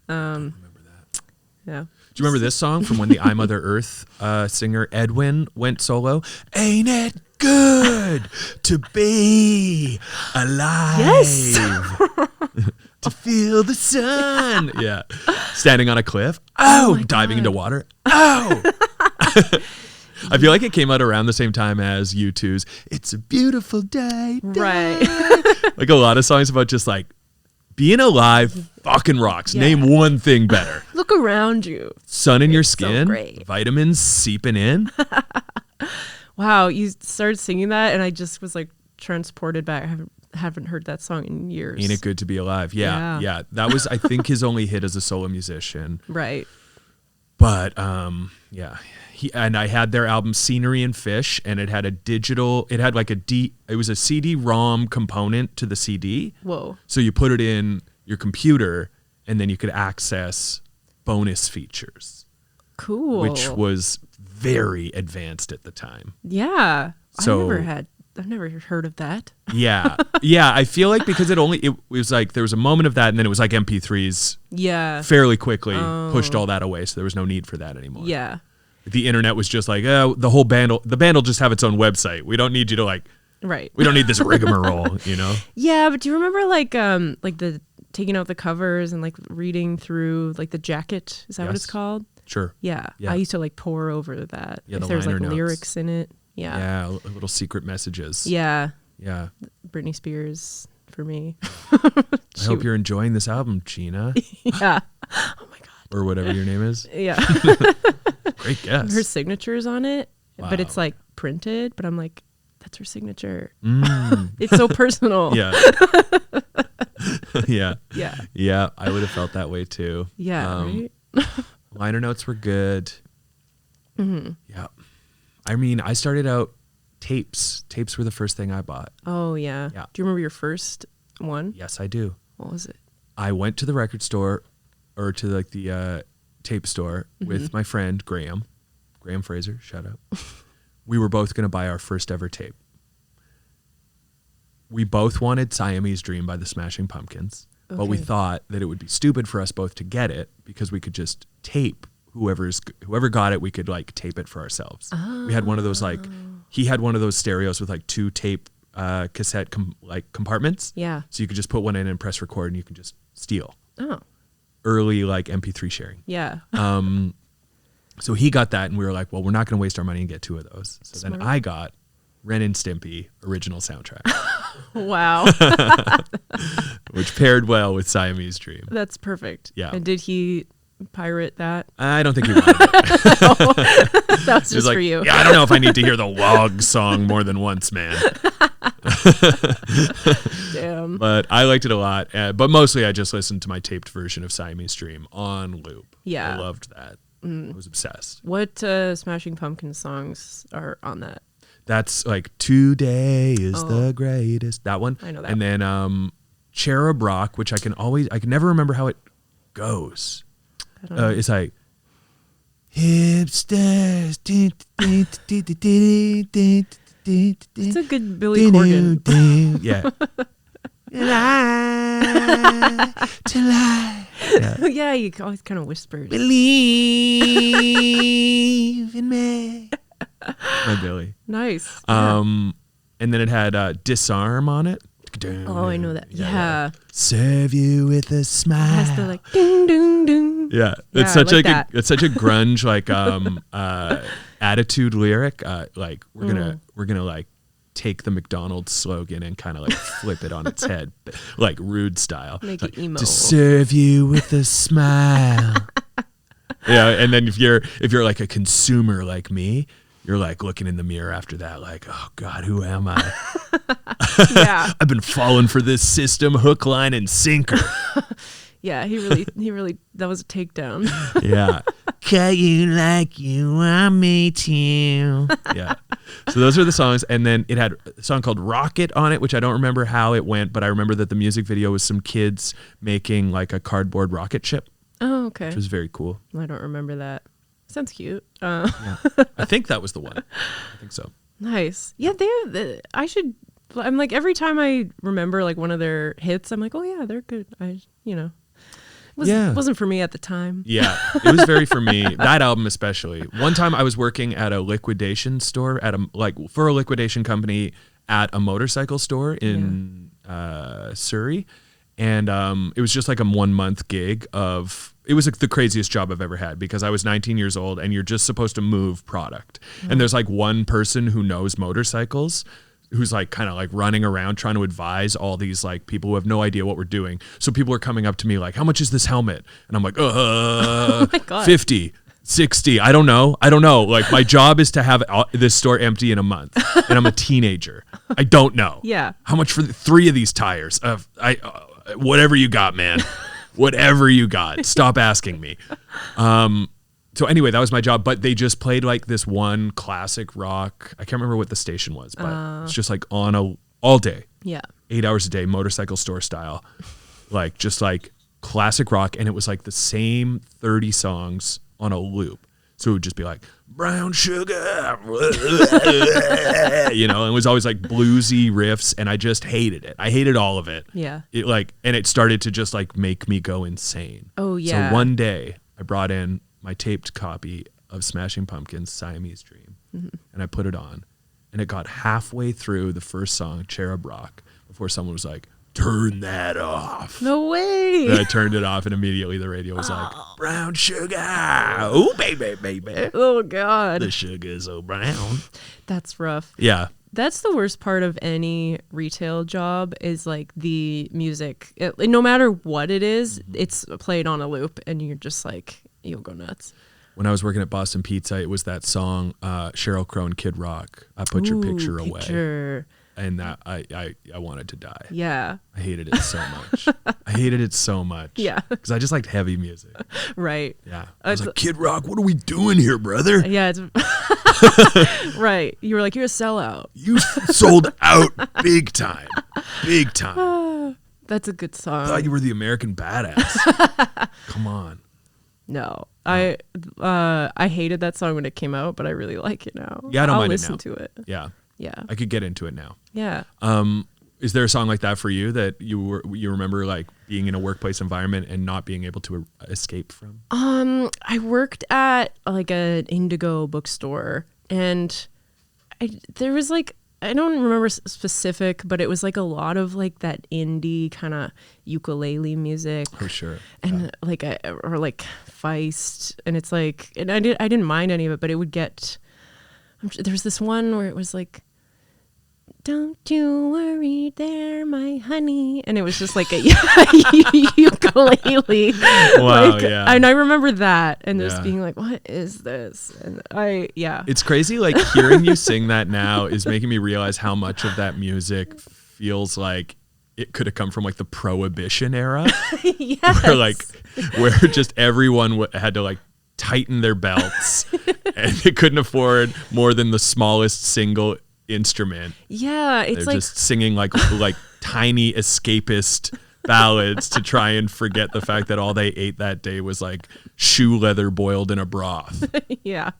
I remember that. Yeah. Do you remember this song from when the I Mother Earth singer Edwin went solo? Ain't it good to be alive? Yes. To feel the sun. Yeah. Standing on a cliff. Oh, diving into water. Oh. I feel like it came out around the same time as U2's It's a Beautiful Day. Right. Like a lot of songs about just like being alive fucking rocks. Yeah. Name one thing better. Look around you. Sun in your so skin, great. vitamins seeping in. Wow, you started singing that, and I just was like transported back. haven't heard that song in years. Ain't It Good to Be Alive? Yeah. That was, I think, his only hit as a solo musician. Right. But yeah. And I had their album Scenery and Fish, and it had it was a CD-ROM component to the CD. Whoa. So you put it in your computer, and then you could access bonus features. Cool. Which was very advanced at the time. Yeah. So I've never heard of that. Yeah. I feel like because it was like there was a moment of that, and then it was like MP3s. Yeah. Fairly quickly pushed all that away, so there was no need for that anymore. Yeah. The internet was just like, the whole band will just have its own website. We don't need you to right. We don't need this rigmarole, you know? Yeah, but do you remember like the taking out the covers and like reading through like the jacket? Is that what it's called? Sure. Yeah. I used to like pore over that. Yeah, if the there's like liner notes. lyrics in it. Yeah. Yeah, little secret messages. Yeah. Yeah. Britney Spears for me. I hope you're enjoying this album, Gina. Yeah. Oh my God. Or whatever your name is. Yeah. Great guess. Her signature's on it, Wow. but it's like printed, but I'm like, that's her signature. It's so personal. Yeah. Yeah. Yeah. Yeah, I would have felt that way too. Yeah, right? Liner notes were good. Mm-hmm. Yeah. I mean, I started out tapes. Tapes were the first thing I bought. Oh, yeah. Yeah. Do you remember your first one? Yes, I do. What was it? I went to the record store or to like the tape store with my friend Graham Fraser, shout out. We were both going to buy our first ever tape. We both wanted Siamese Dream by the Smashing Pumpkins, but we thought that it would be stupid for us both to get it because we could just tape whoever got it. We could like tape it for ourselves. We had one of those he had one of those stereos with like two tape cassette compartments. Yeah. So you could just put one in and press record, and you could just steal. Oh. Early like MP3 sharing. Yeah. So he got that, and we were like, well, we're not going to waste our money and get two of those. So Smart. then I got Ren and Stimpy original soundtrack, Wow. which paired well with Siamese Dream. That's perfect. Yeah. And did he pirate that? I don't think he wanted it. That was just like, for you. Yeah, I don't know if I need to hear the Wog song more than once, man. Damn. But I liked it a lot. But mostly I just listened to my taped version of Siamese Dream on loop. Yeah. I loved that. I was obsessed. What Smashing Pumpkins songs are on that? That's like Today is the Greatest. That one. I know that. And then Cherub Rock, which I can never remember how it goes. I don't know. It's like hipsters. It's a good Billy Corgan. Yeah. Lie to lie. Yeah. Yeah, he always kind of whispers. Believe in me. My Billy. Nice. And then it had Disarm on it. Oh, I know that. Yeah. Serve you with a smile. It has the like ding ding ding. Yeah, Yeah, it's such I like a that. it's such a grunge like attitude lyric. Like we're gonna like take the McDonald's slogan and kind of like flip it on its head, like Rude style. Make like, it emo. To serve you with a smile. Yeah, and then if you're like a consumer like me, you're like looking in the mirror after that, like, oh God, who am I? Yeah. I've been falling for this system, hook, line, and sinker. Yeah, he really that was a takedown. Yeah. Cut you like you want me to. Yeah. So those are the songs. And then it had a song called Rocket on it, which I don't remember how it went, but I remember that the music video was some kids making like a cardboard rocket ship, Oh, okay. which was very cool. I don't remember that. Sounds cute. Yeah. I think that was the one. I think so. Nice. Yeah, I'm like, every time I remember like one of their hits, I'm like, oh yeah, they're good. Wasn't for me at the time. Yeah, it was very for me. That album especially. One time I was working at a liquidation store for a liquidation company at a motorcycle store in Surrey, and it was just like a 1 month gig it was like the craziest job I've ever had because I was 19 years old and you're just supposed to move product, and there's like one person who knows motorcycles, who's like kind of like running around trying to advise all these like people who have no idea what we're doing. So people are coming up to me like, how much is this helmet? And I'm like, Oh my God. 50. 60. I don't know. Like, my job is to have this store empty in a month, and I'm a teenager. I don't know. Yeah. How much for 3 of these tires? Whatever you got, man. Whatever you got. Stop asking me. So anyway, that was my job. But they just played like this one classic rock. I can't remember what the station was, but it's just like on all day. Yeah. 8 hours a day, motorcycle store style. Like, just like classic rock. And it was like the same 30 songs on a loop. So it would just be like, brown sugar, you know, and it was always like bluesy riffs, and I just hated it. I hated all of it. Yeah. And it started to just like make me go insane. Oh, yeah. So one day I brought in my taped copy of Smashing Pumpkins' Siamese Dream, and I put it on, and it got halfway through the first song, Cherub Rock, before someone was like, turn that off. No way. And I turned it off, and immediately the radio was like, brown sugar. Oh, baby, baby. Oh, God. The sugar is so brown. That's rough. Yeah. That's the worst part of any retail job is like the music. No matter what it is, it's played on a loop, and you're just like, you'll go nuts. When I was working at Boston Pizza, it was that song, Sheryl Crow and Kid Rock, I Put Your Picture Away. And that I wanted to die. Yeah. I hated it so much. Yeah. Because I just liked heavy music. Right. Yeah. I was like, Kid Rock, what are we doing here, brother? Yeah. It's right. You were like, you're a sellout. You sold out big time. Big time. That's a good song. I thought you were the American badass. Come on. No. I hated that song when it came out, but I really like it now. Yeah, I don't I'll mind it listen now. to it. Yeah. Yeah. I could get into it now. Yeah. Is there a song like that for you that you remember like being in a workplace environment and not being able to escape from? I worked at like an Indigo bookstore, and there was like, I don't remember specific, but it was like a lot of like that indie kind of ukulele music. Oh, sure. And like or like Feist, and it's like, and I didn't mind any of it, but it would get. There was this one where it was like, don't you worry there, my honey. And it was just like a ukulele. Wow, like, yeah. And I remember that and just Yeah. being like, what is this? And It's crazy, like hearing you sing that now is making me realize how much of that music feels like it could have come from like the Prohibition era. Yes. where just everyone had to like tighten their belts and they couldn't afford more than the smallest single instrument. Yeah, it's They're like just singing like tiny escapist ballads to try and forget the fact that all they ate that day was like shoe leather boiled in a broth. yeah.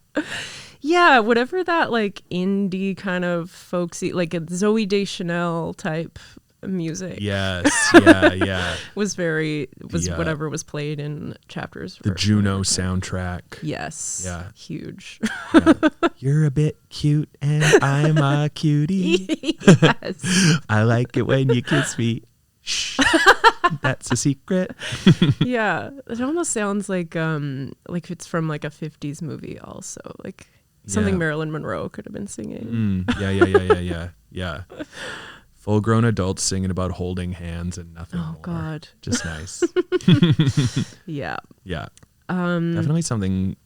Yeah, whatever that like indie kind of folksy, like a Zooey Deschanel type music. Yes, yeah. was Yeah. whatever was played in Chapters. The Juno soundtrack. Yes. Yeah. Huge. Yeah. You're a bit cute and I'm a cutie. Yes. I like it when you kiss me. Shh. That's a secret. Yeah. It almost sounds like it's from like a 50s movie also. Like something Yeah. Marilyn Monroe could have been singing. Yeah. Full grown adults singing about holding hands and nothing more. Oh God. Just nice. Yeah. Yeah. Definitely something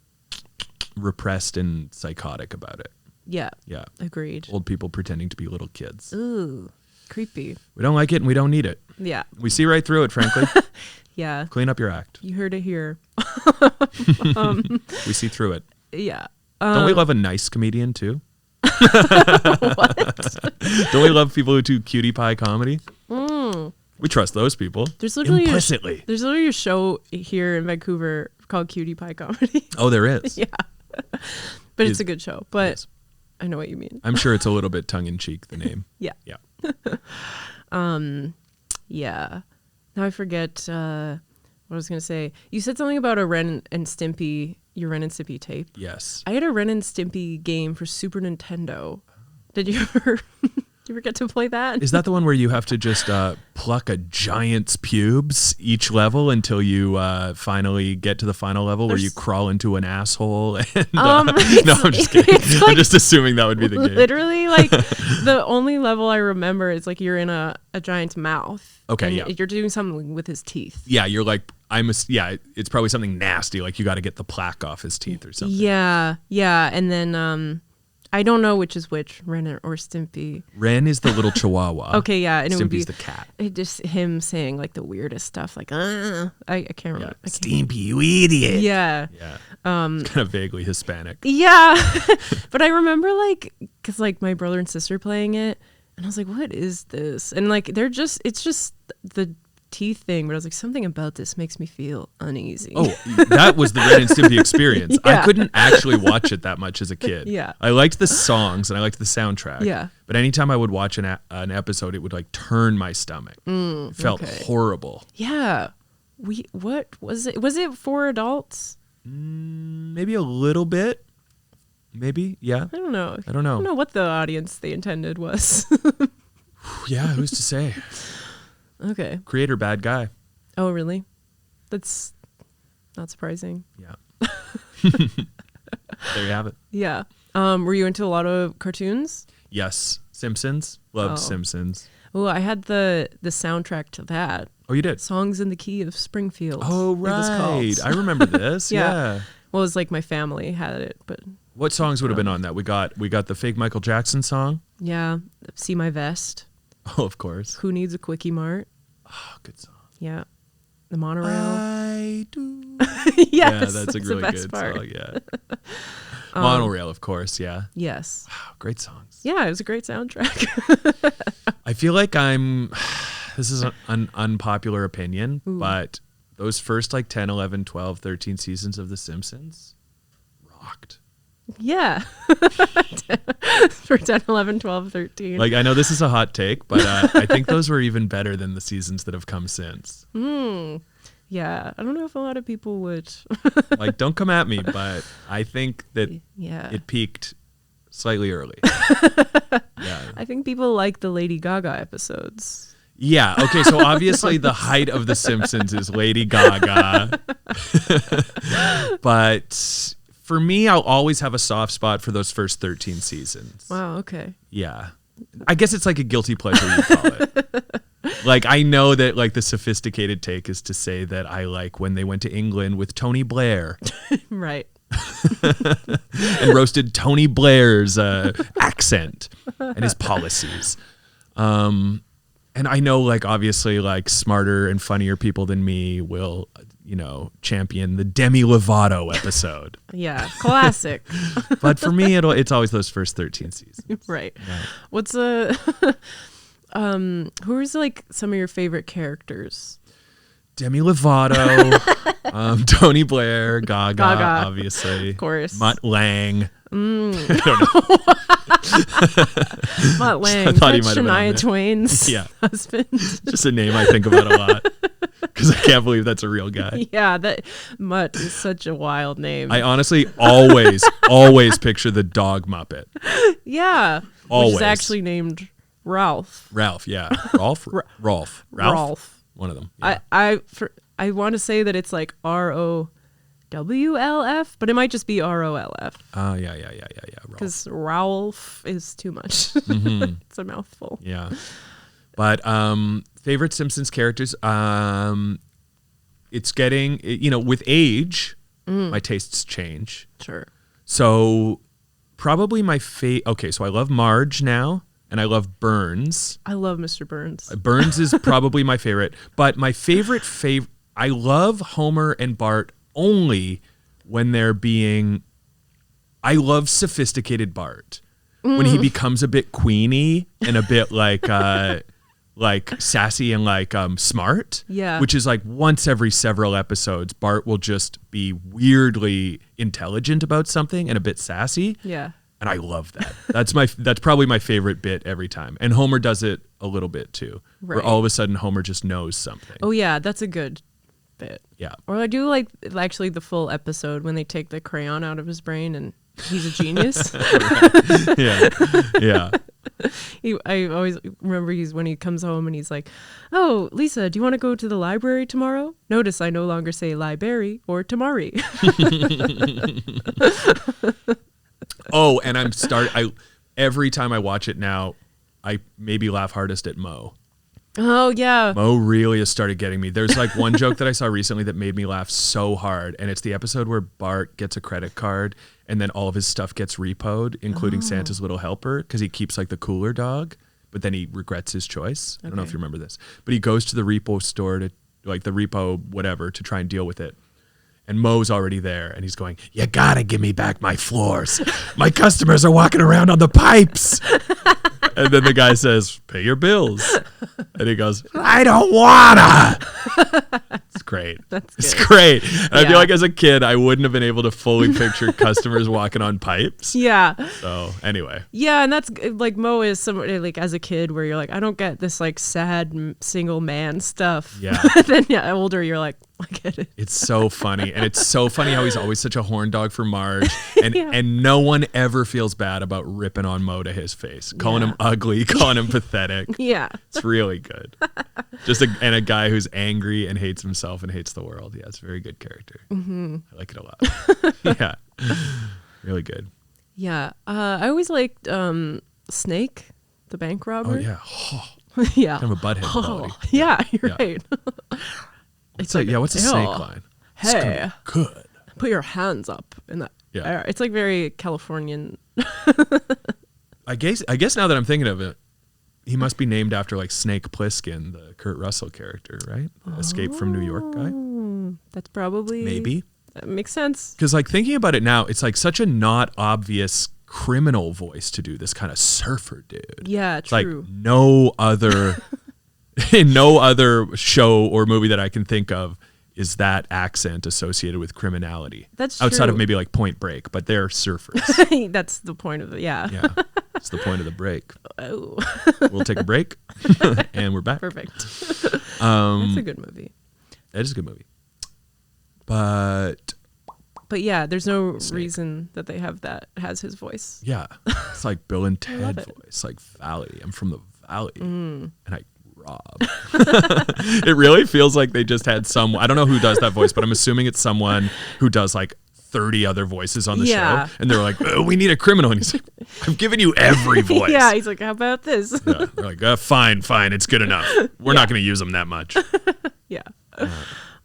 repressed and psychotic about it. Yeah. Yeah. Agreed. Old people pretending to be little kids. Ooh. Creepy. We don't like it and we don't need it. Yeah. We see right through it, frankly. Yeah. Clean up your act. You heard it here. We see through it. Yeah. Don't we love a nice comedian too? What? Don't we love people who do cutie pie comedy? We trust those people. There's literally implicitly. There's literally a show here in Vancouver called Cutie Pie Comedy. Oh, there is. Yeah. But it's a good show. But Yes. I know what you mean. I'm sure it's a little bit tongue in cheek, the name. Yeah. Yeah. Yeah. Now I forget what I was going to say. You said something about a Ren and Stimpy, your Ren and Stimpy tape. Yes. I had a Ren and Stimpy game for Super Nintendo. Did you ever get to play that? Is that the one where you have to just pluck a giant's pubes each level until you finally get to the final level where you crawl into an asshole? And, no, I'm just kidding. Like, I'm just assuming that would be the game. Literally, like the only level I remember is like you're in a giant's mouth. Okay, and yeah. you're doing something with his teeth. Yeah, you're like it's probably something nasty, like you got to get the plaque off his teeth or something. Yeah, and then I don't know which is which, Ren or Stimpy. Ren is the little chihuahua. Okay, yeah, and Stimpy's it would be the cat. Just him saying like the weirdest stuff, like I can't remember. Yeah. Stimpy, you idiot. Yeah. It's kind of vaguely Hispanic. Yeah, but I remember because my brother and sister playing it, and I was like, what is this? And like it's just the teeth thing, but I was like, something about this makes me feel uneasy. Oh, that was the Ren and Stimpy experience. Yeah. I couldn't actually watch it that much as a kid. Yeah. I liked the songs and I liked the soundtrack. Yeah. But anytime I would watch an episode, it would like turn my stomach. It felt horrible. Yeah. What was it? Was it for adults? Maybe a little bit. Maybe. Yeah. I don't know. I don't know what the audience they intended was. Yeah. Who's to say? Okay. Creator, bad guy. Oh, really? That's not surprising. Yeah. There you have it. Yeah. Were you into a lot of cartoons? Yes. Simpsons. Loved Simpsons. Oh, I had the soundtrack to that. Oh, you did? Songs in the Key of Springfield. Oh, it was called. I remember this. Yeah. Well, it was like my family had it, but what songs would have been on that? We got the fake Michael Jackson song. Yeah. See My Vest. Oh, of course. Who Needs a Quickie Mart? Oh, good song. Yeah. The Monorail. I do. Yes, yeah, that's a really good part. song. Yeah. Monorail, of course. Yeah. Yes. Wow, great songs. Yeah, it was a great soundtrack. I feel like this is an unpopular opinion, but those first 10, 11, 12, 13 seasons of The Simpsons rocked. Yeah. For 10, 11, 12, 13. I know this is a hot take, but I think those were even better than the seasons that have come since. Yeah. I don't know if a lot of people would. Don't come at me, but I think that it peaked slightly early. Yeah. I think people like the Lady Gaga episodes. Yeah. Okay. So obviously the height of The Simpsons is Lady Gaga. But for me, I'll always have a soft spot for those first 13 seasons. Wow. Okay. Yeah. I guess it's like a guilty pleasure, you call it. I know that the sophisticated take is to say that I like when they went to England with Tony Blair. Right. And roasted Tony Blair's accent and his policies. And I know, obviously, smarter and funnier people than me will, champion the Demi Lovato episode. Yeah, classic. But for me, it's always those first 13 seasons. Right. Yeah. What's who is some of your favorite characters? Demi Lovato, Tony Blair, Gaga, obviously. Of course. Mutt Lang. I don't know. Mutt Lang. I thought he That's might have been on Shania it. Twain's husband. Just a name I think about a lot because I can't believe that's a real guy. Yeah, that Mutt is such a wild name. I honestly always picture the dog Muppet. Yeah. Always. Which is actually named Ralph. Ralph, yeah. Rolf. Ralph. One of them. Yeah. I want to say that it's ROWLF, but it might just be ROLF. Oh, yeah. Because Ralph is too much. Mm-hmm. It's a mouthful. Yeah. But favorite Simpsons characters, it's getting, with age, my tastes change. Sure. So probably okay, so I love Marge now. And I love Burns. I love Mr. Burns. Burns is probably my favorite. But my favorite, I love Homer and Bart only when they're being, I love sophisticated Bart. When he becomes a bit queenie and a bit sassy and smart. Yeah. Which is once every several episodes, Bart will just be weirdly intelligent about something and a bit sassy. Yeah. And I love that. That's probably my favorite bit every time. And Homer does it a little bit too. Right. Where all of a sudden Homer just knows something. Oh yeah, that's a good bit. Yeah. Or I do actually the full episode when they take the crayon out of his brain and he's a genius. Yeah. I always remember when he comes home and he's like, "Oh, Lisa, do you want to go to the library tomorrow? Notice I no longer say library or tamari." Oh, and every time I watch it now, I maybe laugh hardest at Mo. Oh yeah. Mo really has started getting me. There's like one joke that I saw recently that made me laugh so hard, and it's the episode where Bart gets a credit card and then all of his stuff gets repoed, including Santa's little helper, because he keeps like the cooler dog, but then he regrets his choice. I don't know if you remember this, but he goes to the repo store to like the repo whatever to try and deal with it. And Mo's already there, and he's going, "You gotta give me back my floors. My customers are walking around on the pipes." And then the guy says, "Pay your bills." And he goes, "I don't wanna." It's great. It's great. And I feel like as a kid, I wouldn't have been able to fully picture customers walking on pipes. Yeah. So anyway. Yeah, and that's like Mo is somebody like as a kid where you're like, I don't get this like sad single man stuff. Yeah. Then older, you're like, I get it. It's so funny. And it's so funny how he's always such a horn dog for Marge. And and no one ever feels bad about ripping on Mo to his face. Calling him ugly, calling him pathetic. Yeah. It's really good. And a guy who's angry and hates himself and hates the world. Yeah, it's a very good character. I like it a lot. Yeah. Really good. Yeah. I always liked Snake, the bank robber. Oh, yeah. Yeah. Kind of a butthead quality. Yeah, you're right. It's like, what's a snake line? Hey, good. Put your hands up in the air. It's like very Californian. I guess now that I'm thinking of it, he must be named after like Snake Plissken, the Kurt Russell character, right? The Escape from New York guy. That's probably maybe. That makes sense. Because like thinking about it now, it's like such a not obvious criminal voice to do this kind of surfer dude. Yeah, true. Like no other show or movie that I can think of is that accent associated with criminality. That's outside true. of maybe like Point Break, but they're surfers. That's the point of it. Yeah. Yeah. It's the point of the break. Oh. We'll take a break and we're back. Perfect. That's a good movie. That is a good movie. But yeah, there's no reason that they have that has his voice. Yeah. It's like Bill and Ted voice, like Valley. I'm from the Valley. And I rob. It really feels like they just had someone, I don't know who does that voice, but I'm assuming it's someone who does like 30 other voices on the show. And they're like, oh, we need a criminal. And he's like, I've given you every voice. Yeah, he's like, how about this? Yeah, they're like, fine, it's good enough. We're not going to use them that much. Yeah.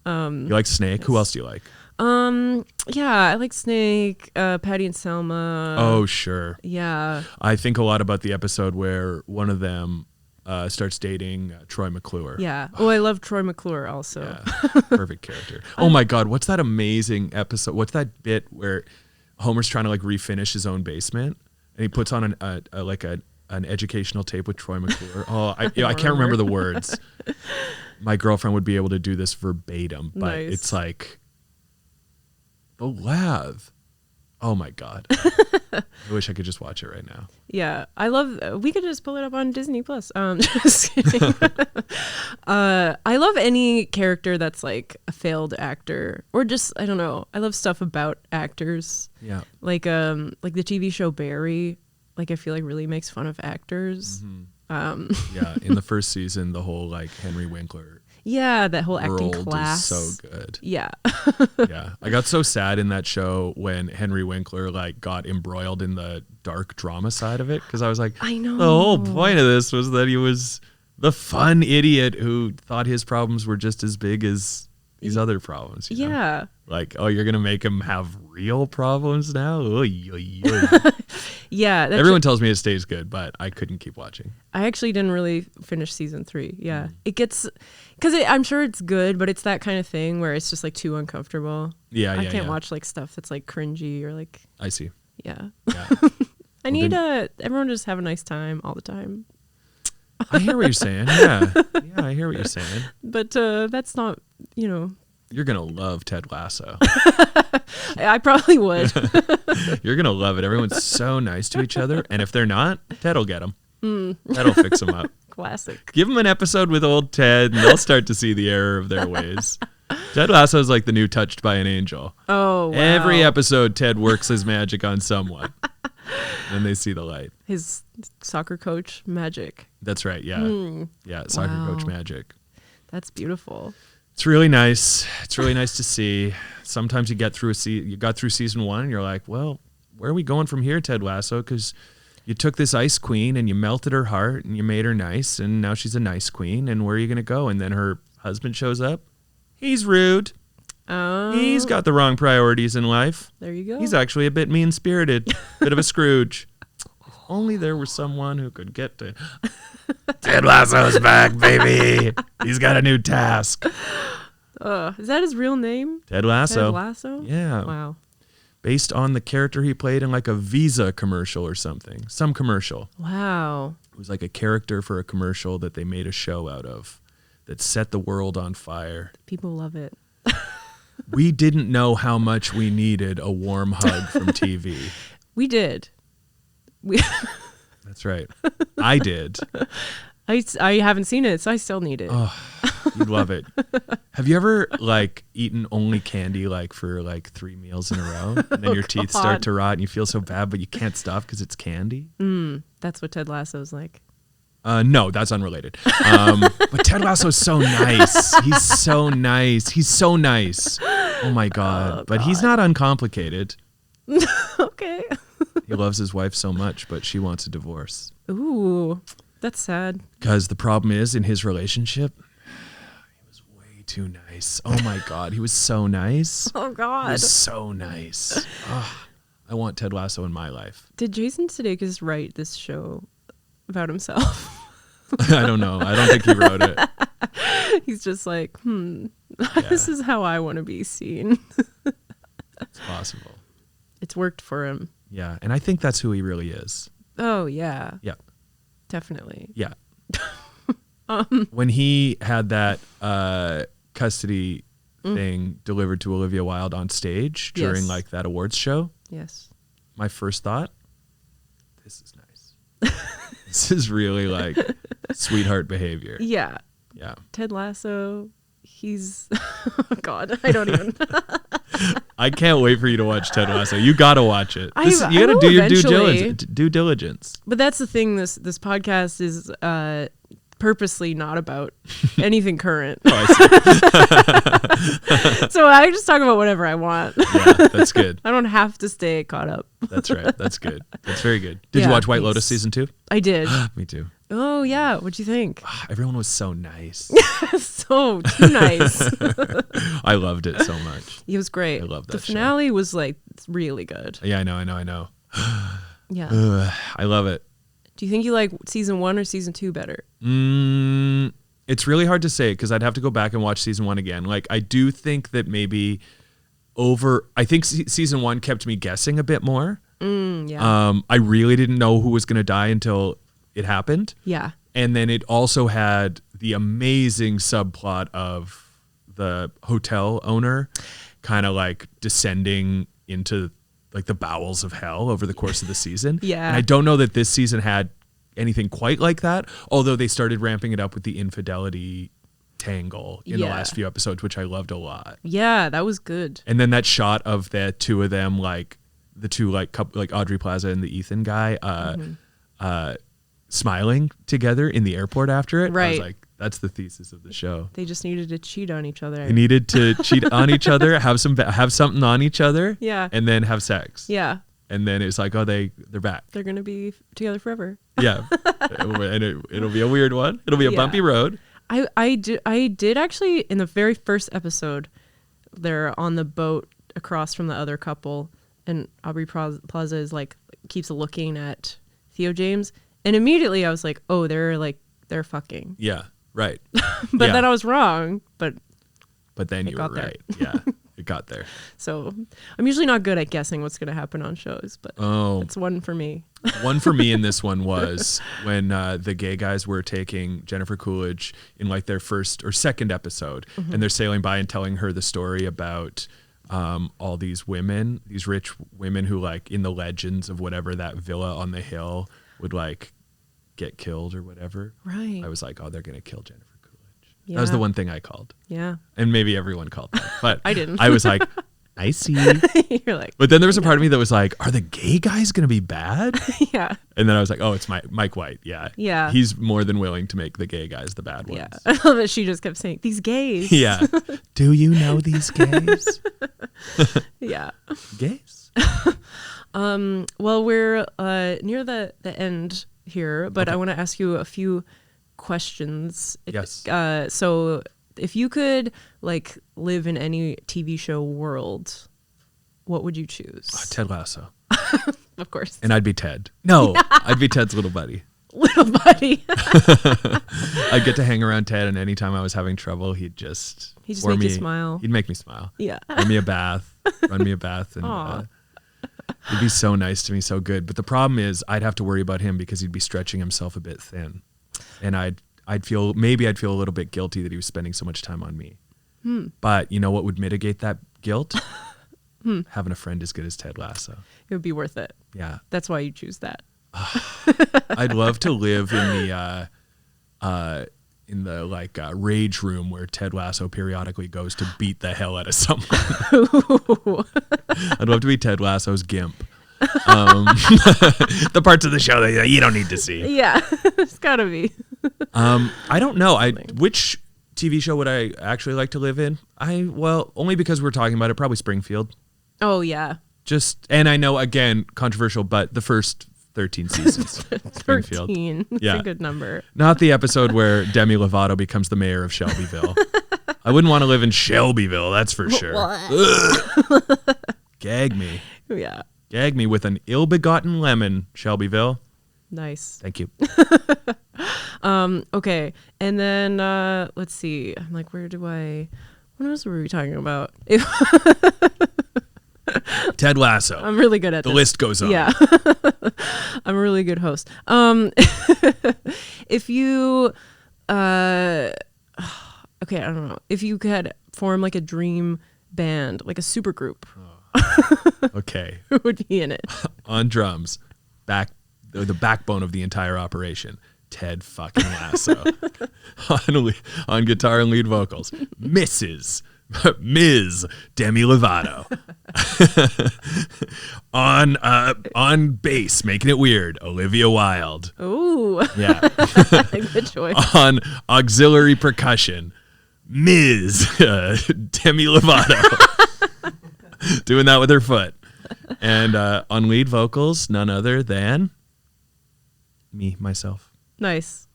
You like Snake? Who else do you like? Yeah, I like Snake, Patty and Selma. Oh, sure. Yeah. I think a lot about the episode where one of them starts dating Troy McClure. Yeah. Oh, I love Troy McClure also. Yeah. Perfect character. Oh my God, what's that amazing episode? What's that bit where Homer's trying to like refinish his own basement and he puts on an educational tape with Troy McClure? Oh, I can't remember the words. My girlfriend would be able to do this verbatim, but it's like the laugh. Oh my God. I wish I could just watch it right now. Yeah. We could just pull it up on Disney Plus. Just kidding. I love any character that's like a failed actor or just, I don't know. I love stuff about actors. Yeah. Like the TV show Barry, like I feel like really makes fun of actors. Yeah. In the first season, the whole like Henry Winkler. Yeah, that whole acting class. Is so good. Yeah. Yeah. I got so sad in that show when Henry Winkler like got embroiled in the dark drama side of it because I was like, I know. The whole point of this was that he was the fun idiot who thought his problems were just as big as these other problems. You know? Like, oh, you're going to make him have real problems now? Oy, oy, oy. Yeah. Everyone tells me it stays good, but I couldn't keep watching. I actually didn't really finish season 3. Yeah. It gets, because I'm sure it's good, but it's that kind of thing where it's just like too uncomfortable. Yeah, I can't watch like stuff that's like cringy or like. I see. Yeah. I need everyone to just have a nice time all the time. I hear what you're saying. Yeah. Yeah, I hear what you're saying. But that's not, You're going to love Ted Lasso. I probably would. You're going to love it. Everyone's so nice to each other. And if they're not, Ted will get them. That'll fix them up. Classic. Give them an episode with old Ted and they'll start to see the error of their ways. Ted Lasso is like the new Touched by an Angel. Oh, wow. Every episode, Ted works his magic on someone. Then they see the light. His soccer coach magic. That's right. Yeah. Yeah. Soccer coach magic. That's beautiful. It's really nice. It's really nice to see. Sometimes you got through season 1 and you're like, well, where are we going from here, Ted Lasso? Because You took this ice queen and you melted her heart and you made her nice, and now she's a nice queen, and where are you going to go? And then her husband shows up. He's rude. Oh. He's got the wrong priorities in life. There you go. He's actually a bit mean-spirited, bit of a Scrooge. If only there was someone who could get to... Ted Lasso's back, baby. He's got a new task. Is that his real name? Ted Lasso. Ted Lasso? Yeah. Wow. Based on the character he played in like a Visa commercial or something. Some commercial. Wow. It was like a character for a commercial that they made a show out of that set the world on fire. People love it. We didn't know how much we needed a warm hug from TV. We did. That's right. I did. I haven't seen it, so I still need it. Oh, you'd love it. Have you ever like eaten only candy like for like 3 meals in a row, and then your teeth start to rot and you feel so bad, but you can't stop because it's candy? That's what Ted Lasso's like. No, that's unrelated. But Ted Lasso's so nice. He's so nice. He's so nice. Oh my God. But he's not uncomplicated. Okay. He loves his wife so much, but she wants a divorce. Ooh, that's sad. Because the problem is in his relationship, he was way too nice. Oh my God. He was so nice. Oh God. He was so nice. Oh, I want Ted Lasso in my life. Did Jason Sudeikis write this show about himself? I don't know. I don't think he wrote it. He's just like, this is how I want to be seen. It's possible. It's worked for him. Yeah. And I think that's who he really is. Oh, yeah. Yeah. Definitely. Yeah. When he had that custody thing delivered to Olivia Wilde on stage during like that awards show. Yes. My first thought, this is nice. This is really like sweetheart behavior. Yeah. Yeah. Ted Lasso, he's oh God, I don't even. I can't wait for you to watch Ted Lasso. You got to watch it. I You got to will do your eventually. due diligence. But that's the thing. This podcast is purposely not about anything current. Oh, I see. So I just talk about whatever I want. Yeah, that's good. I don't have to stay caught up. That's right. That's good. That's very good. Did you watch White Lotus season 2? I did. Me too. Oh yeah, what'd you think? Everyone was so nice. So too nice. I loved it so much. It was great. I love that The finale was like really good. Yeah, I know. Yeah. I love it. Do you think you like season 1 or season 2 better? It's really hard to say because I'd have to go back and watch season 1 again. Like I do think that maybe I think season 1 kept me guessing a bit more. Yeah. I really didn't know who was going to die until it happened. Yeah. And then it also had the amazing subplot of the hotel owner kind of like descending into like the bowels of hell over the course of the season. Yeah. And I don't know that this season had anything quite like that, although they started ramping it up with the infidelity tangle in the last few episodes, which I loved a lot. Yeah, that was good. And then that shot of the two of them, like the two like couple, like Audrey Plaza and the Ethan guy, smiling together in the airport after it. Right. I was like, that's the thesis of the show. They just needed to cheat on each other. They needed to cheat on each other, have something on each other, Yeah. and then have sex. Yeah. And then it's like, oh, they're back. They're going to be together forever. Yeah. And it'll be a weird one. It'll be a bumpy road. I did actually, in the very first episode, they're on the boat across from the other couple, and Aubrey Plaza is like, keeps looking at Theo James. And immediately I was like, oh, they're fucking. Yeah. Right. But then I was wrong. But then you were right. Yeah. It got there. So I'm usually not good at guessing what's going to happen on shows, but it's one for me. One for me in this one was when the gay guys were taking Jennifer Coolidge in like their first or second episode, and they're sailing by and telling her the story about all these women, these rich women who like in the legends of whatever that villa on the hill would like get killed or whatever. Right. I was like, oh, they're going to kill Jennifer Coolidge. Yeah. That was the one thing I called. Yeah. And maybe everyone called that. But I didn't. I was like, I see. You're like, But then there was a part of me that was like, are the gay guys going to be bad? yeah. And then I was like, oh, it's Mike White. Yeah. Yeah. He's more than willing to make the gay guys the bad ones. Yeah. I love that she just kept saying, these gays. Yeah. Do you know these gays? Yeah. Gays? Well, we're near the end here, but I want to ask you a few questions. Yes. So if you could like live in any TV show world, what would you choose? Ted Lasso. Of course. And I'd be Ted. No, I'd be Ted's little buddy. Little buddy. I'd get to hang around Ted, and anytime I was having trouble, he'd just make you smile. He'd make me smile. Yeah. Run me a bath, and he'd be so nice to me, so good. But the problem is, I'd have to worry about him because he'd be stretching himself a bit thin, and I'd feel a little bit guilty that he was spending so much time on me. But you know what would mitigate that guilt? Having a friend as good as Ted Lasso. It would be worth it. Yeah. That's why you choose that. I'd love to live in the rage room where Ted Lasso periodically goes to beat the hell out of someone. I'd love to be Ted Lasso's gimp. The parts of the show that you don't need to see. Yeah, it's gotta be. I don't know. Which TV show would I actually like to live in? Only because we're talking about it, probably Springfield. Oh yeah. And I know, again, controversial, but the first 13 seasons. 13. That's a good number. Not the episode where Demi Lovato becomes the mayor of Shelbyville. I wouldn't want to live in Shelbyville, that's for sure. Gag me. Yeah. Gag me with an ill-begotten lemon, Shelbyville. Nice. Thank you. Okay. And then let's see. I'm like, what else were we talking about? Ted Lasso. I'm really good at the this. list goes on. Yeah. I'm a really good host. If you okay, I don't know. If you could form like a dream band, like a super group. Okay. Who would be in it? On drums, the backbone of the entire operation, Ted fucking Lasso. on guitar and lead vocals, Ms. Demi Lovato. on bass, making it weird, Olivia Wilde. Ooh. Yeah. Good choice. On auxiliary percussion, Ms. Demi Lovato. Doing that with her foot. And on lead vocals, none other than myself. Nice.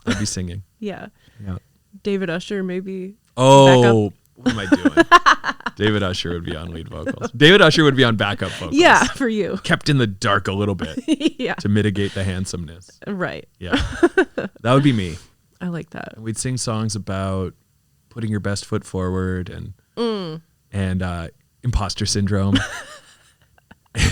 I'd be singing. Yeah. Yeah. David Usher, maybe. Oh, what am I doing? David Usher would be on lead vocals. David Usher would be on backup vocals. Yeah, for you. Kept in the dark a little bit. Yeah. To mitigate the handsomeness. Right. Yeah. That would be me. I like that. We'd sing songs about putting your best foot forward and imposter syndrome.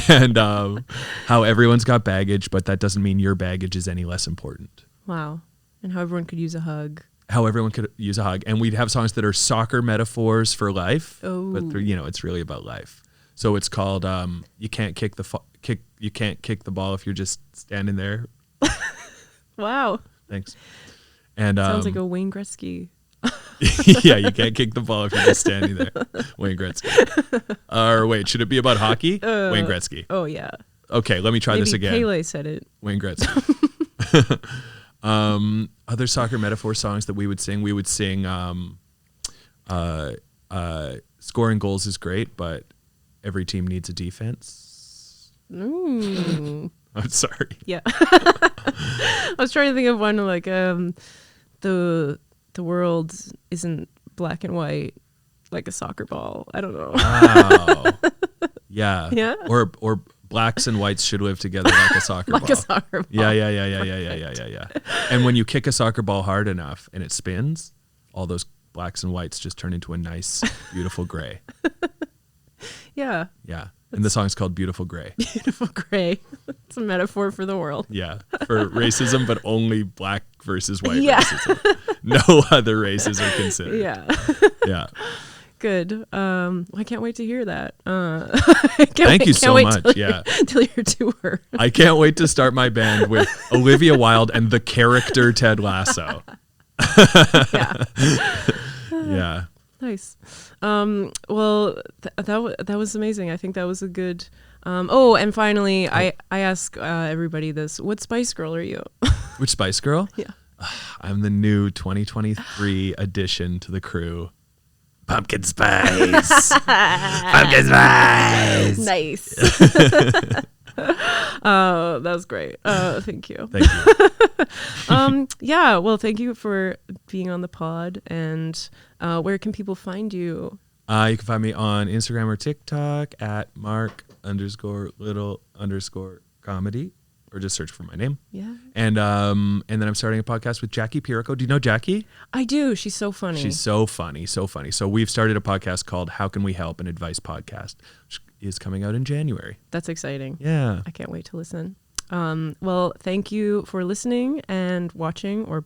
And how everyone's got baggage, but that doesn't mean your baggage is any less important. Wow. And how everyone could use a hug. How everyone could use a hug. And we'd have songs that are soccer metaphors for life. Oh. But it's really about life. So it's called you can't kick the ball if you're just standing there. Wow. Thanks. And sounds like a Wayne Gretzky. Yeah, you can't kick the ball if you're just standing there. Wayne Gretzky. Or wait, should it be about hockey? Wayne Gretzky. Oh yeah. Okay, let me try this again. Pele said it. Wayne Gretzky. Other soccer metaphor songs that we would sing scoring goals is great, but every team needs a defense. Ooh. I'm sorry. Yeah. I was trying to think of one like the world isn't black and white like a soccer ball. I don't know. Wow. Yeah. Yeah. Or blacks and whites should live together like a soccer ball. Like a soccer ball. Yeah. And when you kick a soccer ball hard enough and it spins, all those blacks and whites just turn into a nice, beautiful gray. Yeah. Yeah. And the song's called Beautiful Gray. Beautiful Gray. It's a metaphor for the world. Yeah. For racism, but only black versus white racism. No other races are considered. Yeah. Yeah. Good. I can't wait to hear that. Thank you so much. Yeah. Till your tour. I can't wait to start my band with Olivia Wilde and the character Ted Lasso. Yeah. Yeah. Nice. Well, that was amazing. I think that was a good. And finally, I ask everybody this: what Spice Girl are you? Which Spice Girl? Yeah. I'm the new 2023 addition to the crew. Pumpkin spice. Pumpkin spice. Nice. That was great. Thank you. Thank you. Yeah, well, thank you for being on the pod. And where can people find you? You can find me on Instagram or TikTok at Mark_little_comedy, or just search for my name. Yeah. And then I'm starting a podcast with Jackie Pirrico. Do you know Jackie? I do. She's so funny. She's so funny, so funny. So we've started a podcast called How Can We Help? An advice podcast, which is coming out in January. That's exciting. Yeah. I can't wait to listen. Well, thank you for listening and watching or.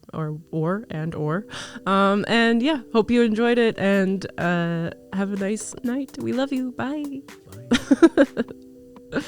And yeah, hope you enjoyed it and have a nice night. We love you. Bye. Bye.